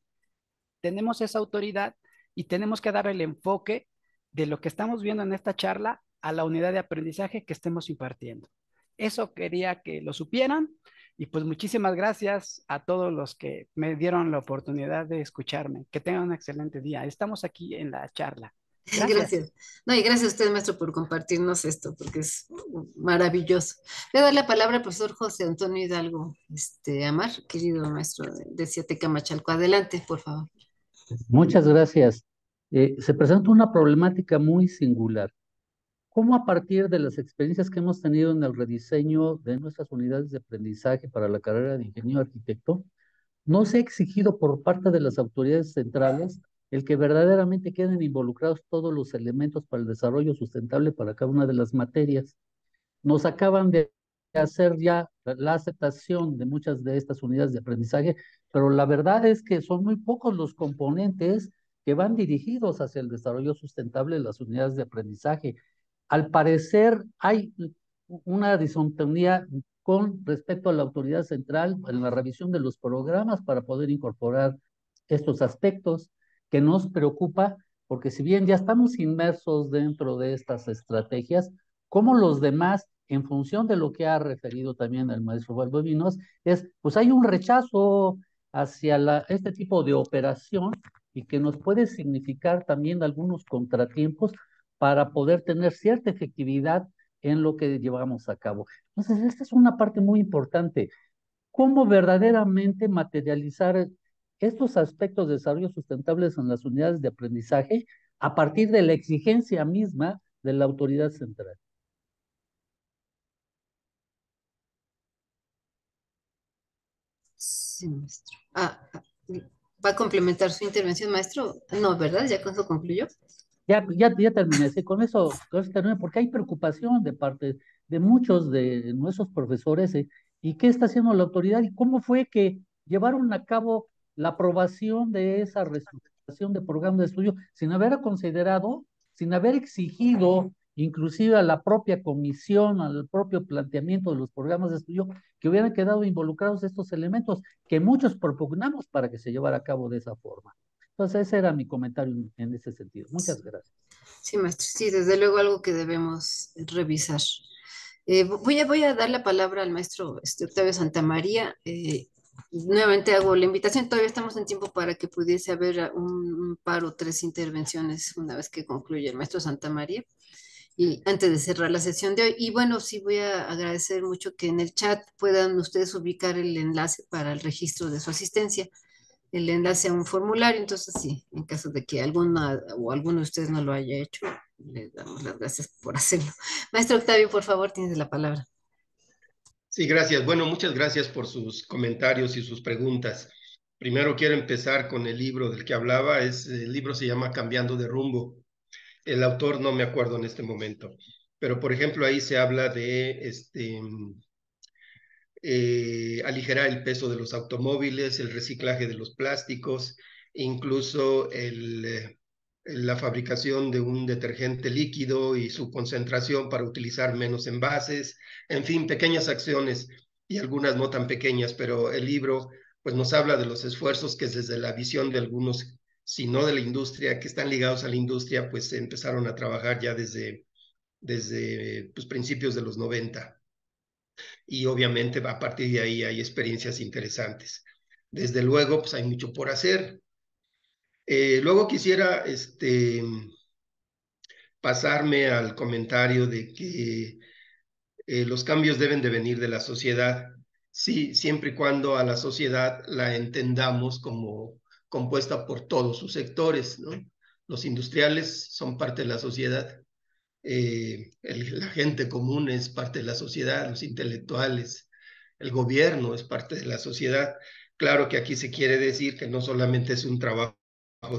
tenemos esa autoridad y tenemos que dar el enfoque de lo que estamos viendo en esta charla a la unidad de aprendizaje que estemos impartiendo. Eso quería que lo supieran y pues muchísimas gracias a todos los que me dieron la oportunidad de escucharme. Que tengan un excelente día. Estamos aquí en la charla. Gracias. Gracias. No, y gracias a usted, maestro, por compartirnos esto, porque es maravilloso. Le doy la palabra al profesor José Antonio Hidalgo, Amar, querido maestro de Siatecamachalco. Adelante, por favor. Muchas gracias. Se presenta una problemática muy singular. ¿Cómo a partir de las experiencias que hemos tenido en el rediseño de nuestras unidades de aprendizaje para la carrera de ingeniero arquitecto, no se ha exigido por parte de las autoridades centrales el que verdaderamente queden involucrados todos los elementos para el desarrollo sustentable para cada una de las materias? Nos acaban de hacer ya la aceptación de muchas de estas unidades de aprendizaje, pero la verdad es que son muy pocos los componentes que van dirigidos hacia el desarrollo sustentable de las unidades de aprendizaje. Al parecer hay una disontonía con respecto a la autoridad central en la revisión de los programas para poder incorporar estos aspectos que nos preocupa, porque si bien ya estamos inmersos dentro de estas estrategias, como los demás, en función de lo que ha referido también el maestro Valdovinos, pues hay un rechazo hacia este tipo de operación y que nos puede significar también algunos contratiempos para poder tener cierta efectividad en lo que llevamos a cabo. Entonces, esta es una parte muy importante. ¿Cómo verdaderamente materializar estos aspectos de desarrollo sustentables en las unidades de aprendizaje a partir de la exigencia misma de la autoridad central. Sí, maestro. ¿Va a complementar su intervención, maestro? No, ¿verdad? ¿Ya con eso concluyó? Ya terminé, sí, con eso terminé, porque hay preocupación de parte de muchos de nuestros profesores, ¿y qué está haciendo la autoridad? ¿Y cómo fue que llevaron a cabo la aprobación de esa reestructuración de programa de estudio sin haber considerado, sin haber exigido, inclusive a la propia comisión, al propio planteamiento de los programas de estudio, que hubieran quedado involucrados estos elementos que muchos propugnamos para que se llevara a cabo de esa forma? Entonces, ese era mi comentario en ese sentido. Muchas gracias. Sí, maestro. Sí, desde luego algo que debemos revisar. Voy a dar la palabra al maestro Octavio Santamaría. Nuevamente hago la invitación. Todavía estamos en tiempo para que pudiese haber un par o tres intervenciones una vez que concluya el maestro Santamaría y antes de cerrar la sesión de hoy. Y bueno, sí voy a agradecer mucho que en el chat puedan ustedes ubicar el enlace para el registro de su asistencia, el enlace a un formulario. Entonces, sí, en caso de que alguna o alguno de ustedes no lo haya hecho, les damos las gracias por hacerlo. Maestro Octavio, por favor, tienes la palabra. Sí, gracias. Bueno, muchas gracias por sus comentarios y sus preguntas. Primero quiero empezar con el libro del que hablaba. El libro se llama Cambiando de rumbo. El autor no me acuerdo en este momento, pero por ejemplo ahí se habla de aligerar el peso de los automóviles, el reciclaje de los plásticos, incluso la fabricación de un detergente líquido y su concentración para utilizar menos envases, en fin, pequeñas acciones y algunas no tan pequeñas, pero el libro pues nos habla de los esfuerzos que desde la visión de algunos, si no de la industria, que están ligados a la industria, pues se empezaron a trabajar ya desde pues, principios de los 90. Y obviamente a partir de ahí hay experiencias interesantes. Desde luego, pues hay mucho por hacer. Luego quisiera pasarme al comentario de que los cambios deben de venir de la sociedad, sí, siempre y cuando a la sociedad la entendamos como compuesta por todos sus sectores, ¿no? Los industriales son parte de la sociedad, la gente común es parte de la sociedad, los intelectuales, el gobierno es parte de la sociedad. Claro que aquí se quiere decir que no solamente es un trabajo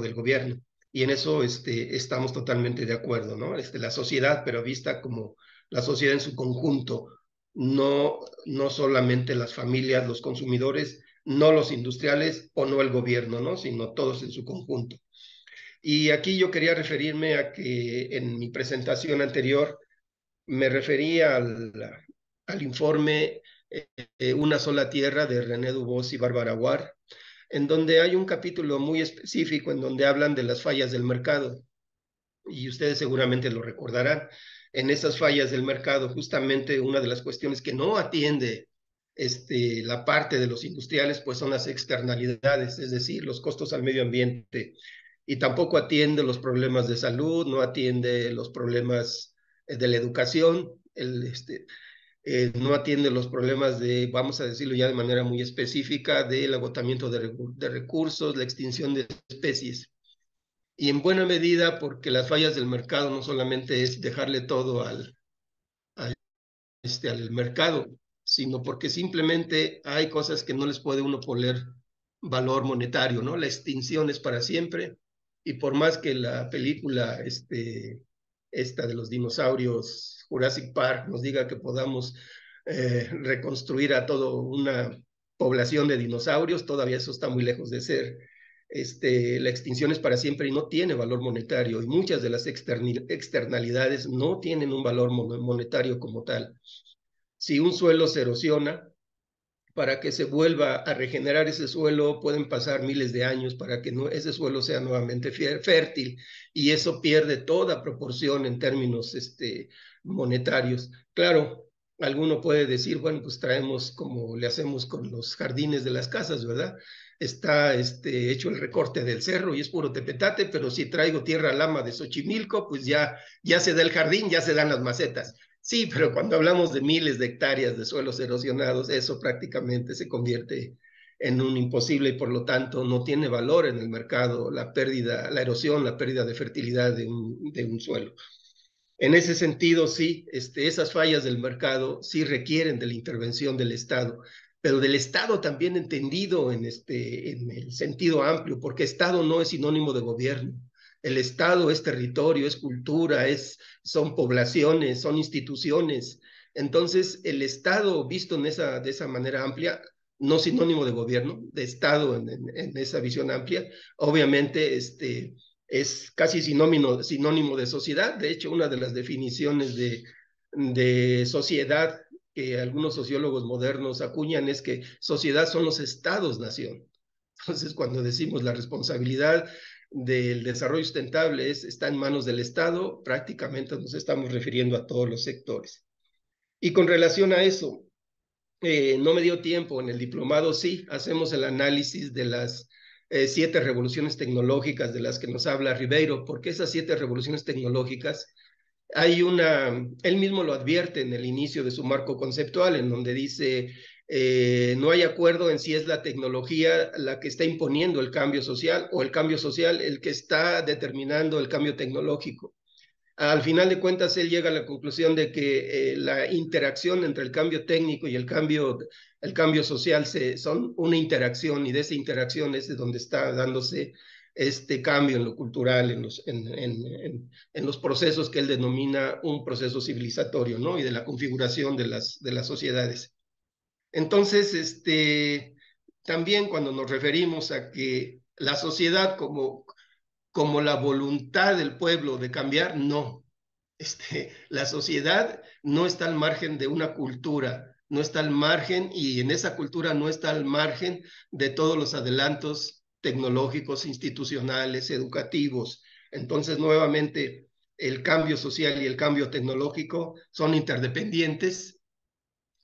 del gobierno, y en eso estamos totalmente de acuerdo, ¿no? La sociedad, pero vista como la sociedad en su conjunto, no solamente las familias, los consumidores, no los industriales o no el gobierno, ¿no? Sino todos en su conjunto. Y aquí yo quería referirme a que en mi presentación anterior me refería al informe Una sola tierra de René Dubos y Bárbara War, en donde hay un capítulo muy específico en donde hablan de las fallas del mercado. Y ustedes seguramente lo recordarán. En esas fallas del mercado, justamente una de las cuestiones que no atiende la parte de los industriales, pues son las externalidades, es decir, los costos al medio ambiente. Y tampoco atiende los problemas de salud, no atiende los problemas de la educación, no atiende los problemas de, vamos a decirlo ya de manera muy específica, del agotamiento de recursos, la extinción de especies. Y en buena medida porque las fallas del mercado no solamente es dejarle todo al mercado, sino porque simplemente hay cosas que no les puede uno poner valor monetario, ¿no? La extinción es para siempre, y por más que la película esta de los dinosaurios, Jurassic Park, nos diga que podamos reconstruir a toda una población de dinosaurios, todavía eso está muy lejos de ser. La extinción es para siempre y no tiene valor monetario, y muchas de las externalidades no tienen un valor monetario como tal. Si un suelo se erosiona, para que se vuelva a regenerar ese suelo pueden pasar miles de años para que ese suelo sea nuevamente fértil, y eso pierde toda proporción en términos monetarios. Claro, alguno puede decir, bueno, pues traemos como le hacemos con los jardines de las casas, ¿verdad? Está hecho el recorte del cerro y es puro tepetate, pero si traigo tierra lama de Xochimilco, pues ya se da el jardín, ya se dan las macetas. Sí, pero cuando hablamos de miles de hectáreas de suelos erosionados, eso prácticamente se convierte en un imposible y por lo tanto no tiene valor en el mercado la pérdida, la erosión, la pérdida de fertilidad de un suelo. En ese sentido, sí, esas fallas del mercado sí requieren de la intervención del Estado, pero del Estado también entendido en el sentido amplio, porque Estado no es sinónimo de gobierno. El Estado es territorio, es cultura, son poblaciones, son instituciones. Entonces, el Estado visto de esa manera amplia, no sinónimo de gobierno, de Estado en esa visión amplia, obviamente es casi sinónimo de sociedad. De hecho, una de las definiciones de sociedad que algunos sociólogos modernos acuñan es que sociedad son los estados-nación. Entonces, cuando decimos la responsabilidad del desarrollo sustentable está en manos del Estado, prácticamente nos estamos refiriendo a todos los sectores. Y con relación a eso, no me dio tiempo, en el diplomado sí, hacemos el análisis de las 7 revoluciones tecnológicas de las que nos habla Ribeiro, porque esas 7 revoluciones tecnológicas, él mismo lo advierte en el inicio de su marco conceptual, en donde dice, no hay acuerdo en si es la tecnología la que está imponiendo el cambio social o el cambio social el que está determinando el cambio tecnológico. Al final de cuentas, él llega a la conclusión de que la interacción entre el cambio técnico y el cambio social son una interacción, y de esa interacción es de donde está dándose este cambio en lo cultural, en los procesos que él denomina un proceso civilizatorio, ¿no? Y de la configuración de las sociedades. Entonces, también cuando nos referimos a que la sociedad como la voluntad del pueblo de cambiar, no. La sociedad no está al margen de una cultura, no está al margen, y en esa cultura no está al margen de todos los adelantos tecnológicos, institucionales, educativos. Entonces, nuevamente, el cambio social y el cambio tecnológico son interdependientes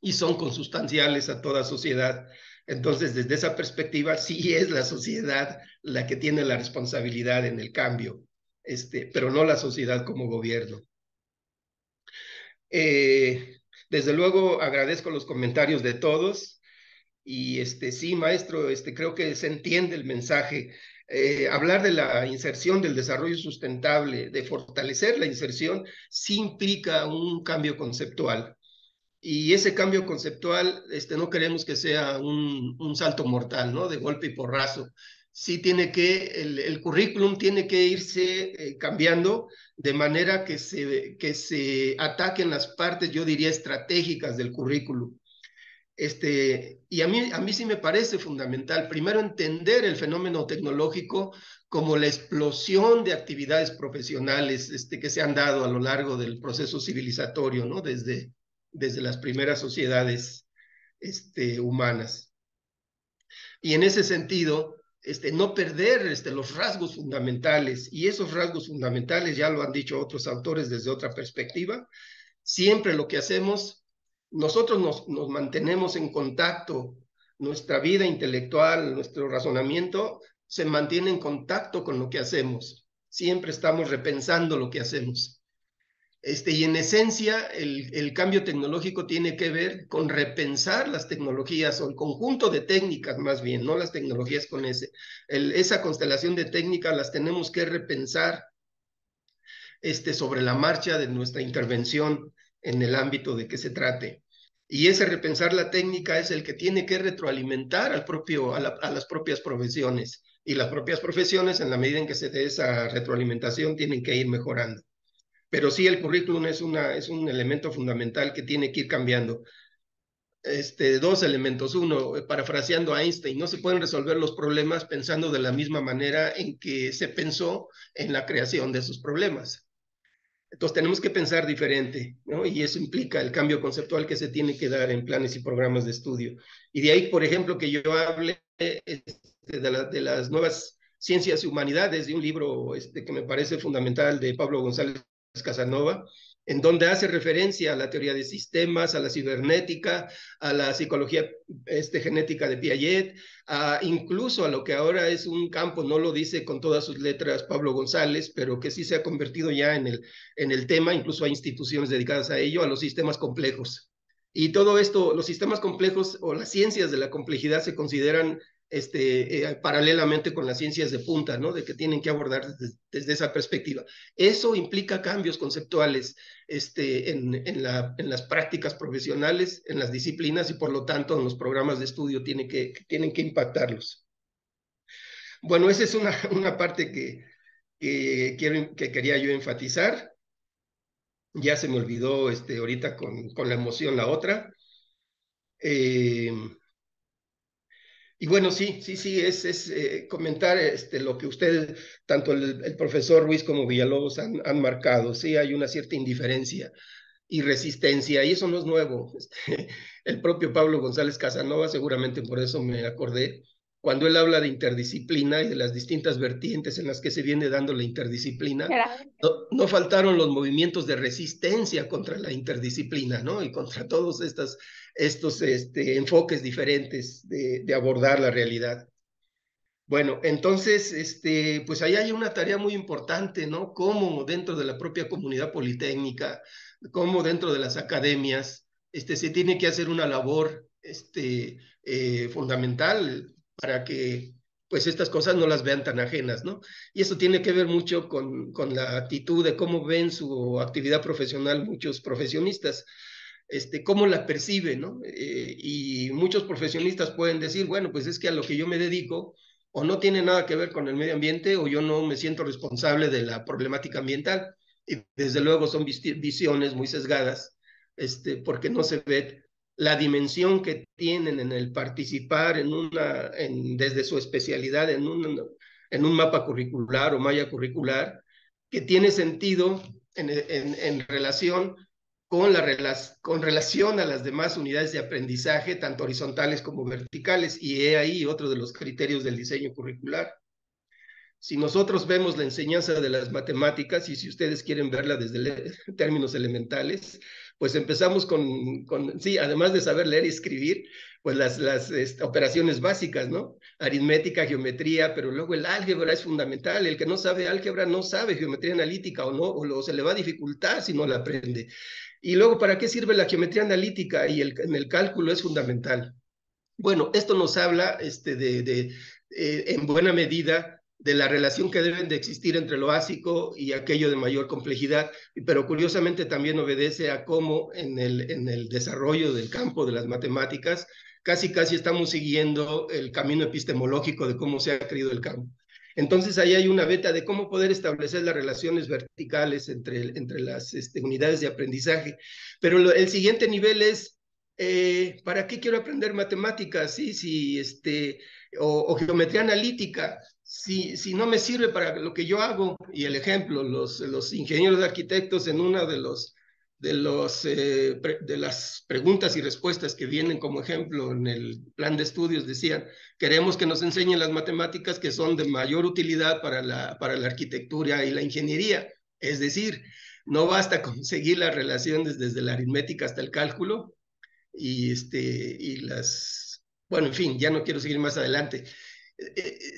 y son consustanciales a toda sociedad. Entonces, desde esa perspectiva, sí es la sociedad la que tiene la responsabilidad en el cambio, pero no la sociedad como gobierno. Desde luego, agradezco los comentarios de todos y sí, maestro, creo que se entiende el mensaje. Hablar de la inserción del desarrollo sustentable, de fortalecer la inserción, sí implica un cambio conceptual. Y ese cambio conceptual, no queremos que sea un salto mortal, ¿no? De golpe y porrazo. Sí el currículum tiene que irse cambiando de manera que se ataquen las partes, yo diría, estratégicas del currículum. Y a mí sí me parece fundamental, primero, entender el fenómeno tecnológico como la explosión de actividades profesionales que se han dado a lo largo del proceso civilizatorio, ¿no? Desde las primeras sociedades humanas. Y en ese sentido, no perder los rasgos fundamentales, y esos rasgos fundamentales ya lo han dicho otros autores desde otra perspectiva. Siempre lo que hacemos, nosotros nos mantenemos en contacto, nuestra vida intelectual, nuestro razonamiento se mantiene en contacto con lo que hacemos. Siempre estamos repensando lo que hacemos. Y en esencia, el cambio tecnológico tiene que ver con repensar las tecnologías, o el conjunto de técnicas más bien, no las tecnologías con esa constelación de técnicas las tenemos que repensar sobre la marcha de nuestra intervención en el ámbito de que se trate. Y ese repensar la técnica es el que tiene que retroalimentar a las propias profesiones, y las propias profesiones, en la medida en que se dé esa retroalimentación, tienen que ir mejorando. Pero sí, el currículum es un elemento fundamental que tiene que ir cambiando. 2 elementos. Uno, parafraseando a Einstein, no se pueden resolver los problemas pensando de la misma manera en que se pensó en la creación de esos problemas. Entonces tenemos que pensar diferente, ¿no? Y eso implica el cambio conceptual que se tiene que dar en planes y programas de estudio. Y de ahí, por ejemplo, que yo hable de las nuevas ciencias y humanidades, de un libro que me parece fundamental, de Pablo González Casanova, en donde hace referencia a la teoría de sistemas, a la cibernética, a la psicología genética de Piaget, incluso a lo que ahora es un campo, no lo dice con todas sus letras Pablo González, pero que sí se ha convertido ya en el tema, incluso hay instituciones dedicadas a ello, a los sistemas complejos. Y todo esto, los sistemas complejos o las ciencias de la complejidad se consideran paralelamente con las ciencias de punta, ¿no? De que tienen que abordar desde esa perspectiva. Eso implica cambios conceptuales en las prácticas profesionales, en las disciplinas y por lo tanto en los programas de estudio tienen que impactarlos. Bueno, esa es una parte que quería yo enfatizar. Ya se me olvidó ahorita con la emoción la otra. Y bueno, sí, es comentar lo que ustedes, tanto el profesor Ruiz como Villalobos han marcado. Sí, hay una cierta indiferencia y resistencia, y eso no es nuevo. El propio Pablo González Casanova, seguramente por eso me acordé, cuando él habla de interdisciplina y de las distintas vertientes en las que se viene dando la interdisciplina, no faltaron los movimientos de resistencia contra la interdisciplina, ¿no? Y contra todos estos enfoques diferentes de abordar la realidad. Bueno, entonces, pues ahí hay una tarea muy importante, ¿no? Cómo dentro de la propia comunidad politécnica, cómo dentro de las academias, se tiene que hacer una labor, fundamental para que, pues, estas cosas no las vean tan ajenas, ¿no? Y eso tiene que ver mucho con la actitud de cómo ven su actividad profesional muchos profesionistas. Cómo la percibe, ¿no? Y muchos profesionistas pueden decir, bueno, pues es que a lo que yo me dedico o no tiene nada que ver con el medio ambiente o yo no me siento responsable de la problemática ambiental. Y desde luego son visiones muy sesgadas, porque no se ve la dimensión que tienen en el participar desde su especialidad en un mapa curricular o malla curricular, que tiene sentido en relación con relación a las demás unidades de aprendizaje, tanto horizontales como verticales, y he ahí otro de los criterios del diseño curricular. Si nosotros vemos la enseñanza de las matemáticas, y si ustedes quieren verla desde términos elementales, pues empezamos sí, además de saber leer y escribir, pues las operaciones básicas, ¿no? Aritmética, geometría, pero luego el álgebra es fundamental. El que no sabe álgebra no sabe geometría analítica o no, o se le va a dificultar si no la aprende. Y luego, ¿para qué sirve la geometría analítica? Y en el cálculo es fundamental. Bueno, esto nos habla en buena medida de la relación que deben de existir entre lo básico y aquello de mayor complejidad, pero curiosamente también obedece a cómo en el desarrollo del campo de las matemáticas casi estamos siguiendo el camino epistemológico de cómo se ha creado el campo. Entonces ahí hay una beta de cómo poder establecer las relaciones verticales entre las unidades de aprendizaje, pero el siguiente nivel es ¿para qué quiero aprender matemáticas? ¿Sí? O geometría analítica, si no me sirve para lo que yo hago. Y el ejemplo, los ingenieros de arquitectos en una de las preguntas y respuestas que vienen como ejemplo en el plan de estudios decían, queremos que nos enseñen las matemáticas que son de mayor utilidad para la arquitectura y la ingeniería. Es decir, no basta conseguir las relaciones desde la aritmética hasta el cálculo, bueno, en fin, ya no quiero seguir más adelante,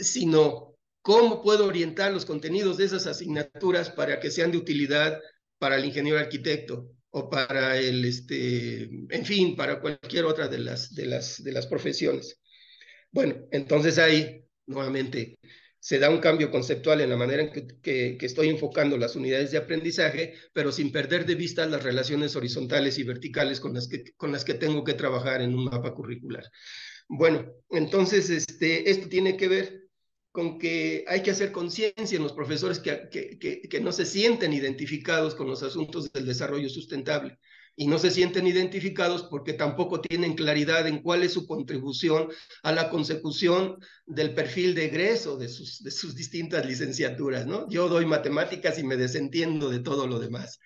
sino cómo puedo orientar los contenidos de esas asignaturas para que sean de utilidad para el ingeniero arquitecto o para en fin, para cualquier otra de las profesiones. Bueno, entonces ahí, nuevamente, se da un cambio conceptual en la manera en que estoy enfocando las unidades de aprendizaje, pero sin perder de vista las relaciones horizontales y verticales con las que tengo que trabajar en un mapa curricular. Bueno, entonces esto tiene que ver con que hay que hacer conciencia en los profesores que no se sienten identificados con los asuntos del desarrollo sustentable y no se sienten identificados porque tampoco tienen claridad en cuál es su contribución a la consecución del perfil de egreso de sus distintas licenciaturas, ¿no? Yo doy matemáticas y me desentiendo de todo lo demás.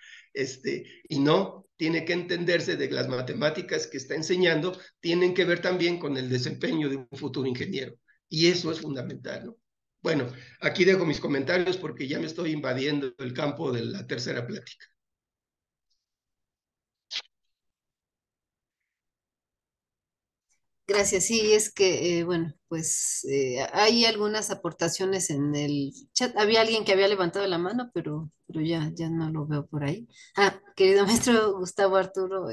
Y no, tiene que entenderse de que las matemáticas que está enseñando tienen que ver también con el desempeño de un futuro ingeniero. Y eso es fundamental, ¿no? Bueno, aquí dejo mis comentarios porque ya me estoy invadiendo el campo de la tercera plática. Gracias. Sí, es que, bueno, pues hay algunas aportaciones en el chat. Había alguien que había levantado la mano, pero ya no lo veo por ahí. Ah, querido maestro Gustavo Arturo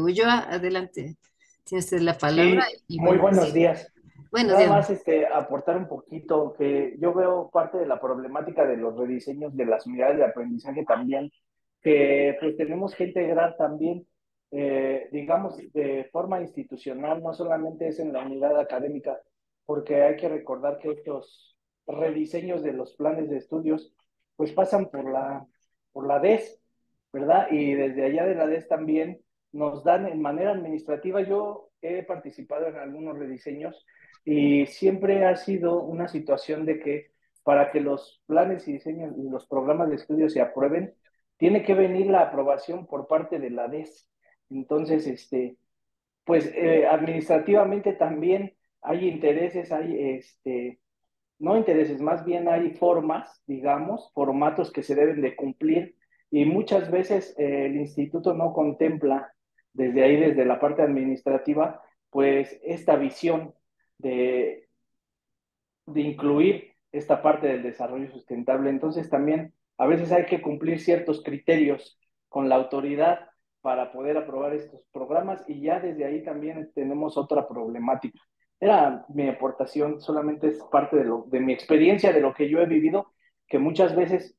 Ulloa, adelante. Tiene usted la palabra Sí, y muy buenos buenos días. días. Buenos Nada días. más aportar un poquito que yo veo parte de la problemática de los rediseños de las unidades de aprendizaje también, que pues tenemos que integrar también, digamos, de forma institucional, no solamente es en la unidad académica, porque hay que recordar que estos rediseños de los planes de estudios pues pasan por la DES, ¿verdad? Y desde allá de la DES también nos dan en manera administrativa. Yo he participado en algunos rediseños y siempre ha sido una situación de que para que los planes y diseños y los programas de estudio se aprueben, tiene que venir la aprobación por parte de la DES. Entonces, pues administrativamente también hay intereses, no intereses, más bien hay formas, digamos, formatos que se deben de cumplir y muchas veces el instituto no contempla desde ahí, desde la parte administrativa, pues esta visión de, de incluir esta parte del desarrollo sustentable. Entonces también a veces hay que cumplir ciertos criterios con la autoridad para poder aprobar estos programas y ya desde ahí también tenemos otra problemática. Era mi aportación, solamente es parte de mi experiencia, de lo que yo he vivido, que muchas veces,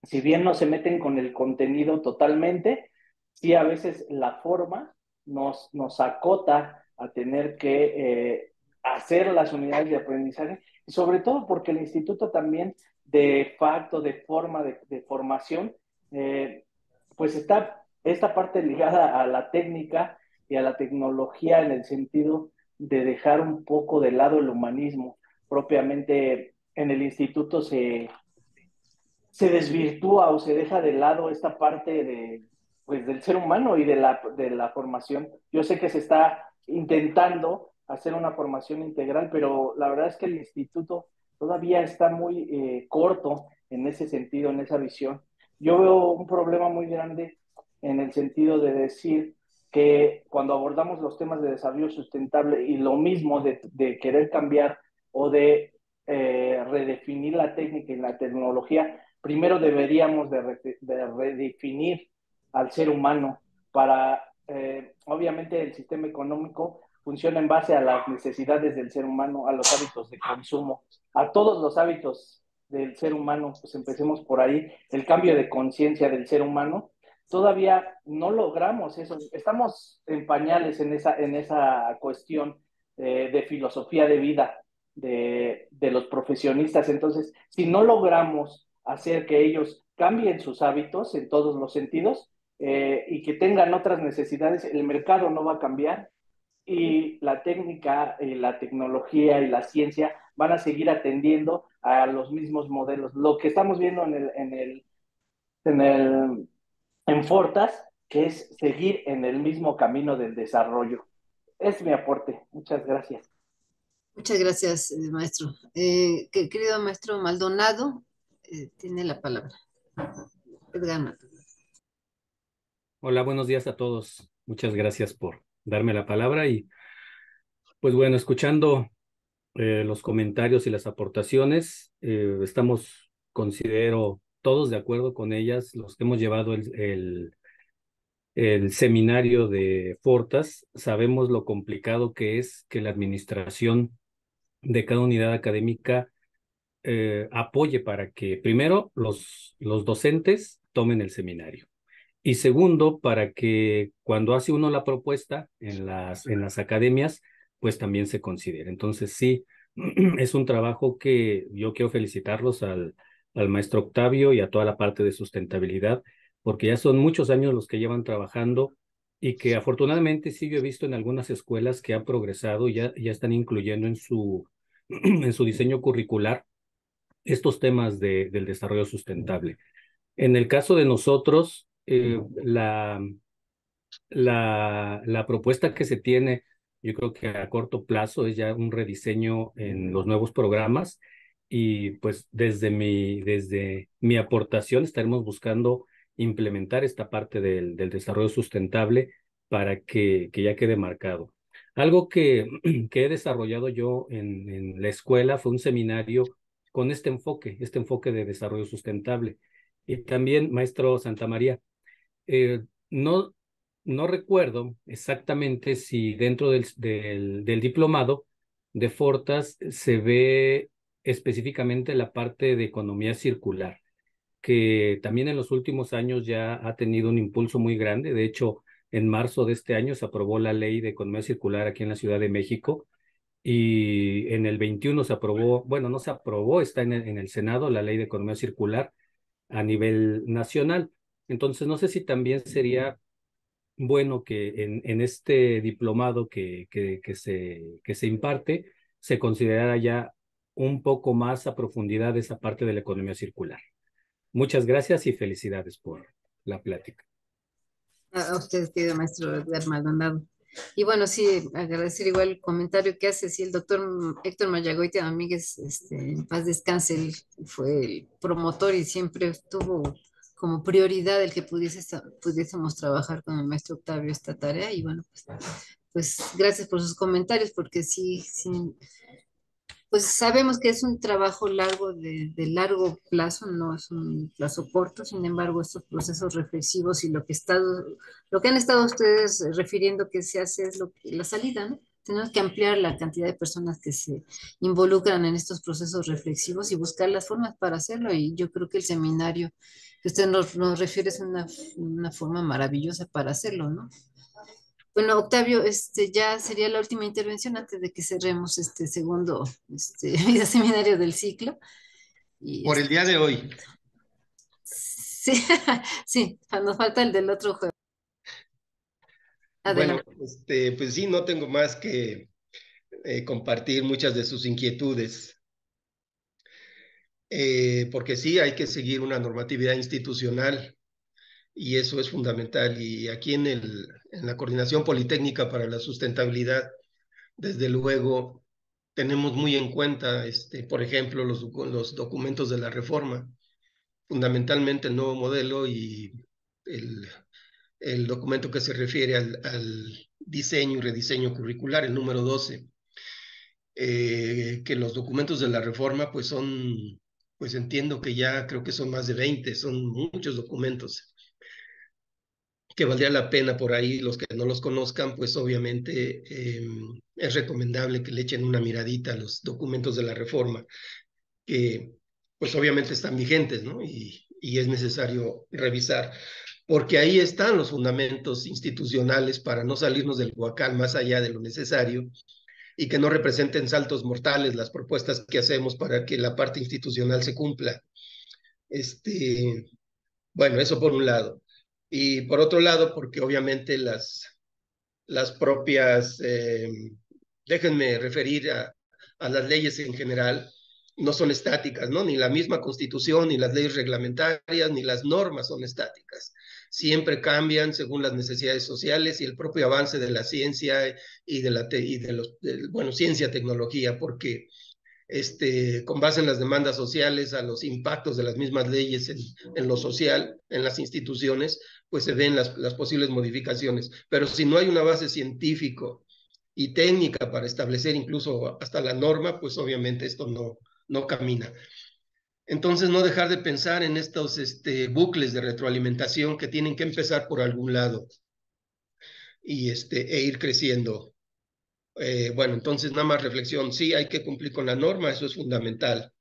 si bien no se meten con el contenido totalmente, sí a veces la forma nos acota a tener que hacer las unidades de aprendizaje, y sobre todo porque el instituto también de facto, de forma, de formación, eh, pues está esta parte ligada a la técnica y a la tecnología en el sentido de dejar un poco de lado el humanismo. Propiamente en el instituto se desvirtúa o se deja de lado esta parte pues, del ser humano y de la formación. Yo sé que se está intentando hacer una formación integral, pero la verdad es que el instituto todavía está muy corto en ese sentido, en esa visión. Yo veo un problema muy grande en el sentido de decir que cuando abordamos los temas de desarrollo sustentable y lo mismo de querer cambiar o de redefinir la técnica y la tecnología, primero deberíamos de redefinir al ser humano para, obviamente el sistema económico funciona en base a las necesidades del ser humano, a los hábitos de consumo, a todos los hábitos del ser humano, pues empecemos por ahí, el cambio de conciencia del ser humano. Todavía no logramos eso, estamos en pañales en esa cuestión de filosofía de vida de los profesionistas. Entonces, si no logramos hacer que ellos cambien sus hábitos en todos los sentidos y que tengan otras necesidades, el mercado no va a cambiar y la técnica, la tecnología y la ciencia van a seguir atendiendo a los mismos modelos. Lo que estamos viendo en el, en Fortas, que es seguir en el mismo camino del desarrollo. Es mi aporte. Muchas gracias. Muchas gracias, maestro. Querido maestro Maldonado, tiene la palabra. Edgar Maldonado. Hola, buenos días a todos. Muchas gracias por darme la palabra y pues bueno, escuchando los comentarios y las aportaciones, estamos, considero, todos de acuerdo con ellas, los que hemos llevado el seminario de Fortas, sabemos lo complicado que es que la administración de cada unidad académica apoye para que primero los docentes tomen el seminario. Y segundo, para que cuando hace uno la propuesta en las academias, pues también se considere. Entonces, sí, es un trabajo que yo quiero felicitarlos al maestro Octavio y a toda la parte de sustentabilidad, porque ya son muchos años los que llevan trabajando y que afortunadamente sí yo he visto en algunas escuelas que han progresado y ya están incluyendo en en su diseño curricular estos temas del desarrollo sustentable. En el caso de nosotros, la propuesta que se tiene, yo creo que a corto plazo es ya un rediseño en los nuevos programas y pues desde mi aportación estaremos buscando implementar esta parte del desarrollo sustentable para que ya quede marcado. Algo que he desarrollado yo en la escuela fue un seminario con este enfoque de desarrollo sustentable. Y también, maestro Santamaría, eh, no, no recuerdo exactamente si dentro del diplomado de Fortas se ve específicamente la parte de economía circular, que también en los últimos años ya ha tenido un impulso muy grande. De hecho, en marzo de este año se aprobó la ley de economía circular aquí en la Ciudad de México y en el 21 se aprobó, bueno, no se aprobó, está en el Senado la ley de economía circular a nivel nacional. Entonces, no sé si también sería bueno que en este diplomado que se imparte se considerara ya un poco más a profundidad esa parte de la economía circular. Muchas gracias y felicidades por la plática. A usted, querido maestro Edgar Maldonado. Y bueno, sí, agradecer igual el comentario que hace, sí, el doctor Héctor Mayagoitia Domínguez, en paz descanse, él fue el promotor y siempre tuvo como prioridad el que pudiésemos trabajar con el maestro Octavio esta tarea. Y bueno, pues gracias por sus comentarios, porque sí, sí, pues sabemos que es un trabajo largo, de largo plazo, no es un plazo corto. Sin embargo, estos procesos reflexivos y lo que han estado ustedes refiriendo que se hace es la salida, ¿no? Tenemos que ampliar la cantidad de personas que se involucran en estos procesos reflexivos y buscar las formas para hacerlo. Y yo creo que el seminario que usted nos refiere es una forma maravillosa para hacerlo, ¿no? Bueno, Octavio, ya sería la última intervención antes de que cerremos este segundo vida seminario del ciclo. Y Por el día de hoy. sí, sí, nos falta el del otro jueves. Bueno, Adelante. pues sí, no tengo más que compartir muchas de sus inquietudes, porque sí hay que seguir una normatividad institucional y eso es fundamental. Y aquí en la Coordinación Politécnica para la Sustentabilidad, desde luego, tenemos muy en cuenta, por ejemplo, los documentos de la reforma, fundamentalmente el nuevo modelo y el, el documento que se refiere al diseño y rediseño curricular, el número 12, que los documentos de la reforma pues son, pues entiendo que ya creo que son más de 20, son muchos documentos que valdría la pena por ahí, los que no los conozcan, pues obviamente es recomendable que le echen una miradita a los documentos de la reforma, que pues obviamente están vigentes, ¿no? Y es necesario revisar, porque ahí están los fundamentos institucionales para no salirnos del huacal más allá de lo necesario y que no representen saltos mortales las propuestas que hacemos para que la parte institucional se cumpla. Bueno, eso por un lado. Y por otro lado, porque obviamente las propias, déjenme referir a las leyes en general, no son estáticas, ¿no? Ni la misma Constitución, ni las leyes reglamentarias, ni las normas son estáticas. Siempre cambian según las necesidades sociales y el propio avance de la ciencia y bueno, ciencia, tecnología, porque con base en las demandas sociales, a los impactos de las mismas leyes en lo social, en las instituciones, pues se ven las posibles modificaciones. Pero si no hay una base científico y técnica para establecer incluso hasta la norma, pues obviamente esto no camina. Entonces, no dejar de pensar en estos bucles de retroalimentación que tienen que empezar por algún lado e ir creciendo. Bueno, entonces nada más reflexión. Sí, hay que cumplir con la norma, eso es fundamental.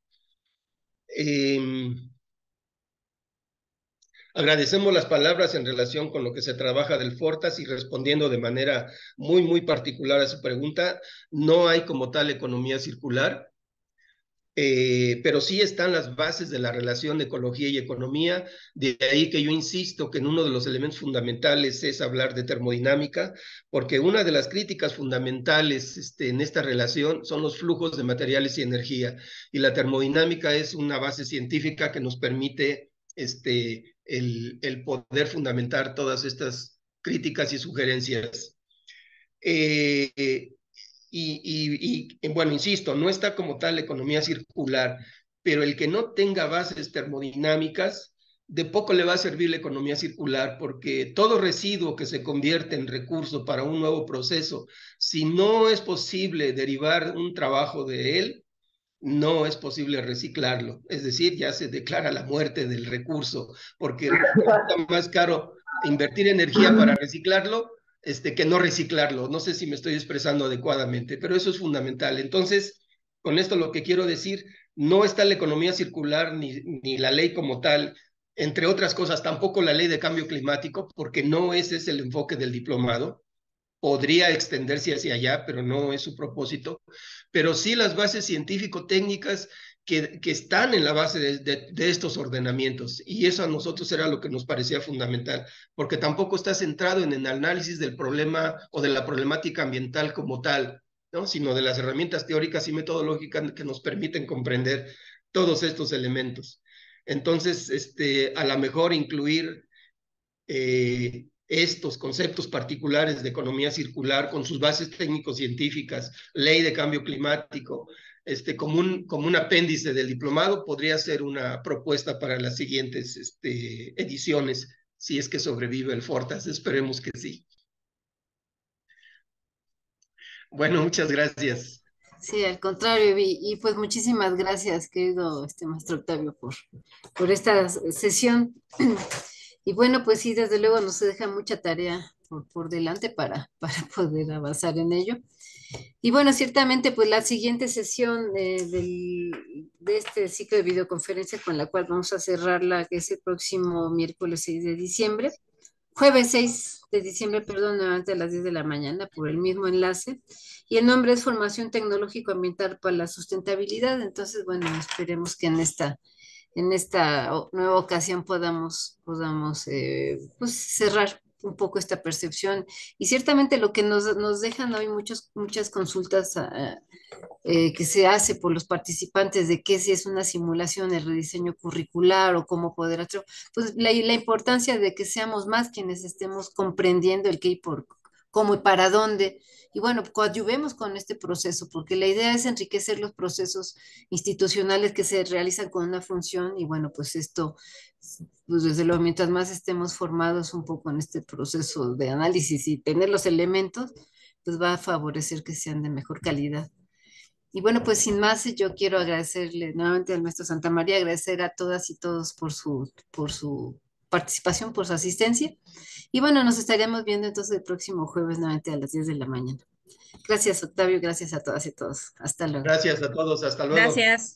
Agradecemos las palabras en relación con lo que se trabaja del Fortas y respondiendo de manera muy, muy particular a su pregunta, no hay como tal economía circular, pero sí están las bases de la relación de ecología y economía. De ahí que yo insisto que en uno de los elementos fundamentales es hablar de termodinámica, porque una de las críticas fundamentales en esta relación son los flujos de materiales y energía, y la termodinámica es una base científica que nos permite el poder fundamentar todas estas críticas y sugerencias. Bueno, insisto, no está como tal la economía circular, pero el que no tenga bases termodinámicas de poco le va a servir la economía circular, porque todo residuo que se convierte en recurso para un nuevo proceso, si no es posible derivar un trabajo de él, no es posible reciclarlo. Es decir, ya se declara la muerte del recurso, porque resulta más caro invertir energía para reciclarlo que no reciclarlo. No sé si me estoy expresando adecuadamente, pero eso es fundamental. Entonces, con esto lo que quiero decir, no está la economía circular ni la ley como tal, entre otras cosas, tampoco la ley de cambio climático, porque no ese es el enfoque del diplomado. Podría extenderse hacia allá, pero no es su propósito, pero sí las bases científico-técnicas que están en la base de estos ordenamientos, y eso a nosotros era lo que nos parecía fundamental, porque tampoco está centrado en el análisis del problema o de la problemática ambiental como tal, ¿no? Sino de las herramientas teóricas y metodológicas que nos permiten comprender todos estos elementos. Entonces, a lo mejor incluir estos conceptos particulares de economía circular con sus bases técnico-científicas, ley de cambio climático, como un apéndice del diplomado, podría ser una propuesta para las siguientes ediciones, si es que sobrevive el Fortas, esperemos que sí. Bueno, muchas gracias. Sí, al contrario, y pues muchísimas gracias, querido maestro Octavio, por esta sesión. Y bueno, pues sí, desde luego nos deja mucha tarea por delante para poder avanzar en ello. Y bueno, ciertamente, pues la siguiente sesión de este ciclo de videoconferencia con la cual vamos a cerrarla, que es el próximo miércoles 6 de diciembre, jueves 6 de diciembre, perdón, nuevamente a las 10 de la mañana por el mismo enlace. Y el nombre es Formación Tecnológico-Ambiental para la Sustentabilidad. Entonces, bueno, esperemos que en esta nueva ocasión podamos pues cerrar un poco esta percepción. Y ciertamente lo que nos dejan hoy muchas consultas que se hace por los participantes de qué si es una simulación, el rediseño curricular o cómo poder hacerlo, pues la importancia de que seamos más quienes estemos comprendiendo el qué y por cómo y para dónde. Y bueno, coadyuvemos con este proceso, porque la idea es enriquecer los procesos institucionales que se realizan con una función y bueno, pues esto, pues desde luego, mientras más estemos formados un poco en este proceso de análisis y tener los elementos, pues va a favorecer que sean de mejor calidad. Y bueno, pues sin más, yo quiero agradecerle nuevamente al maestro Santa María, agradecer a todas y todos por su participación, por su asistencia. Y bueno, nos estaríamos viendo entonces el próximo jueves nuevamente a las 10 de la mañana. Gracias, Octavio, gracias a todas y todos. Hasta luego. Gracias a todos, hasta luego. Gracias.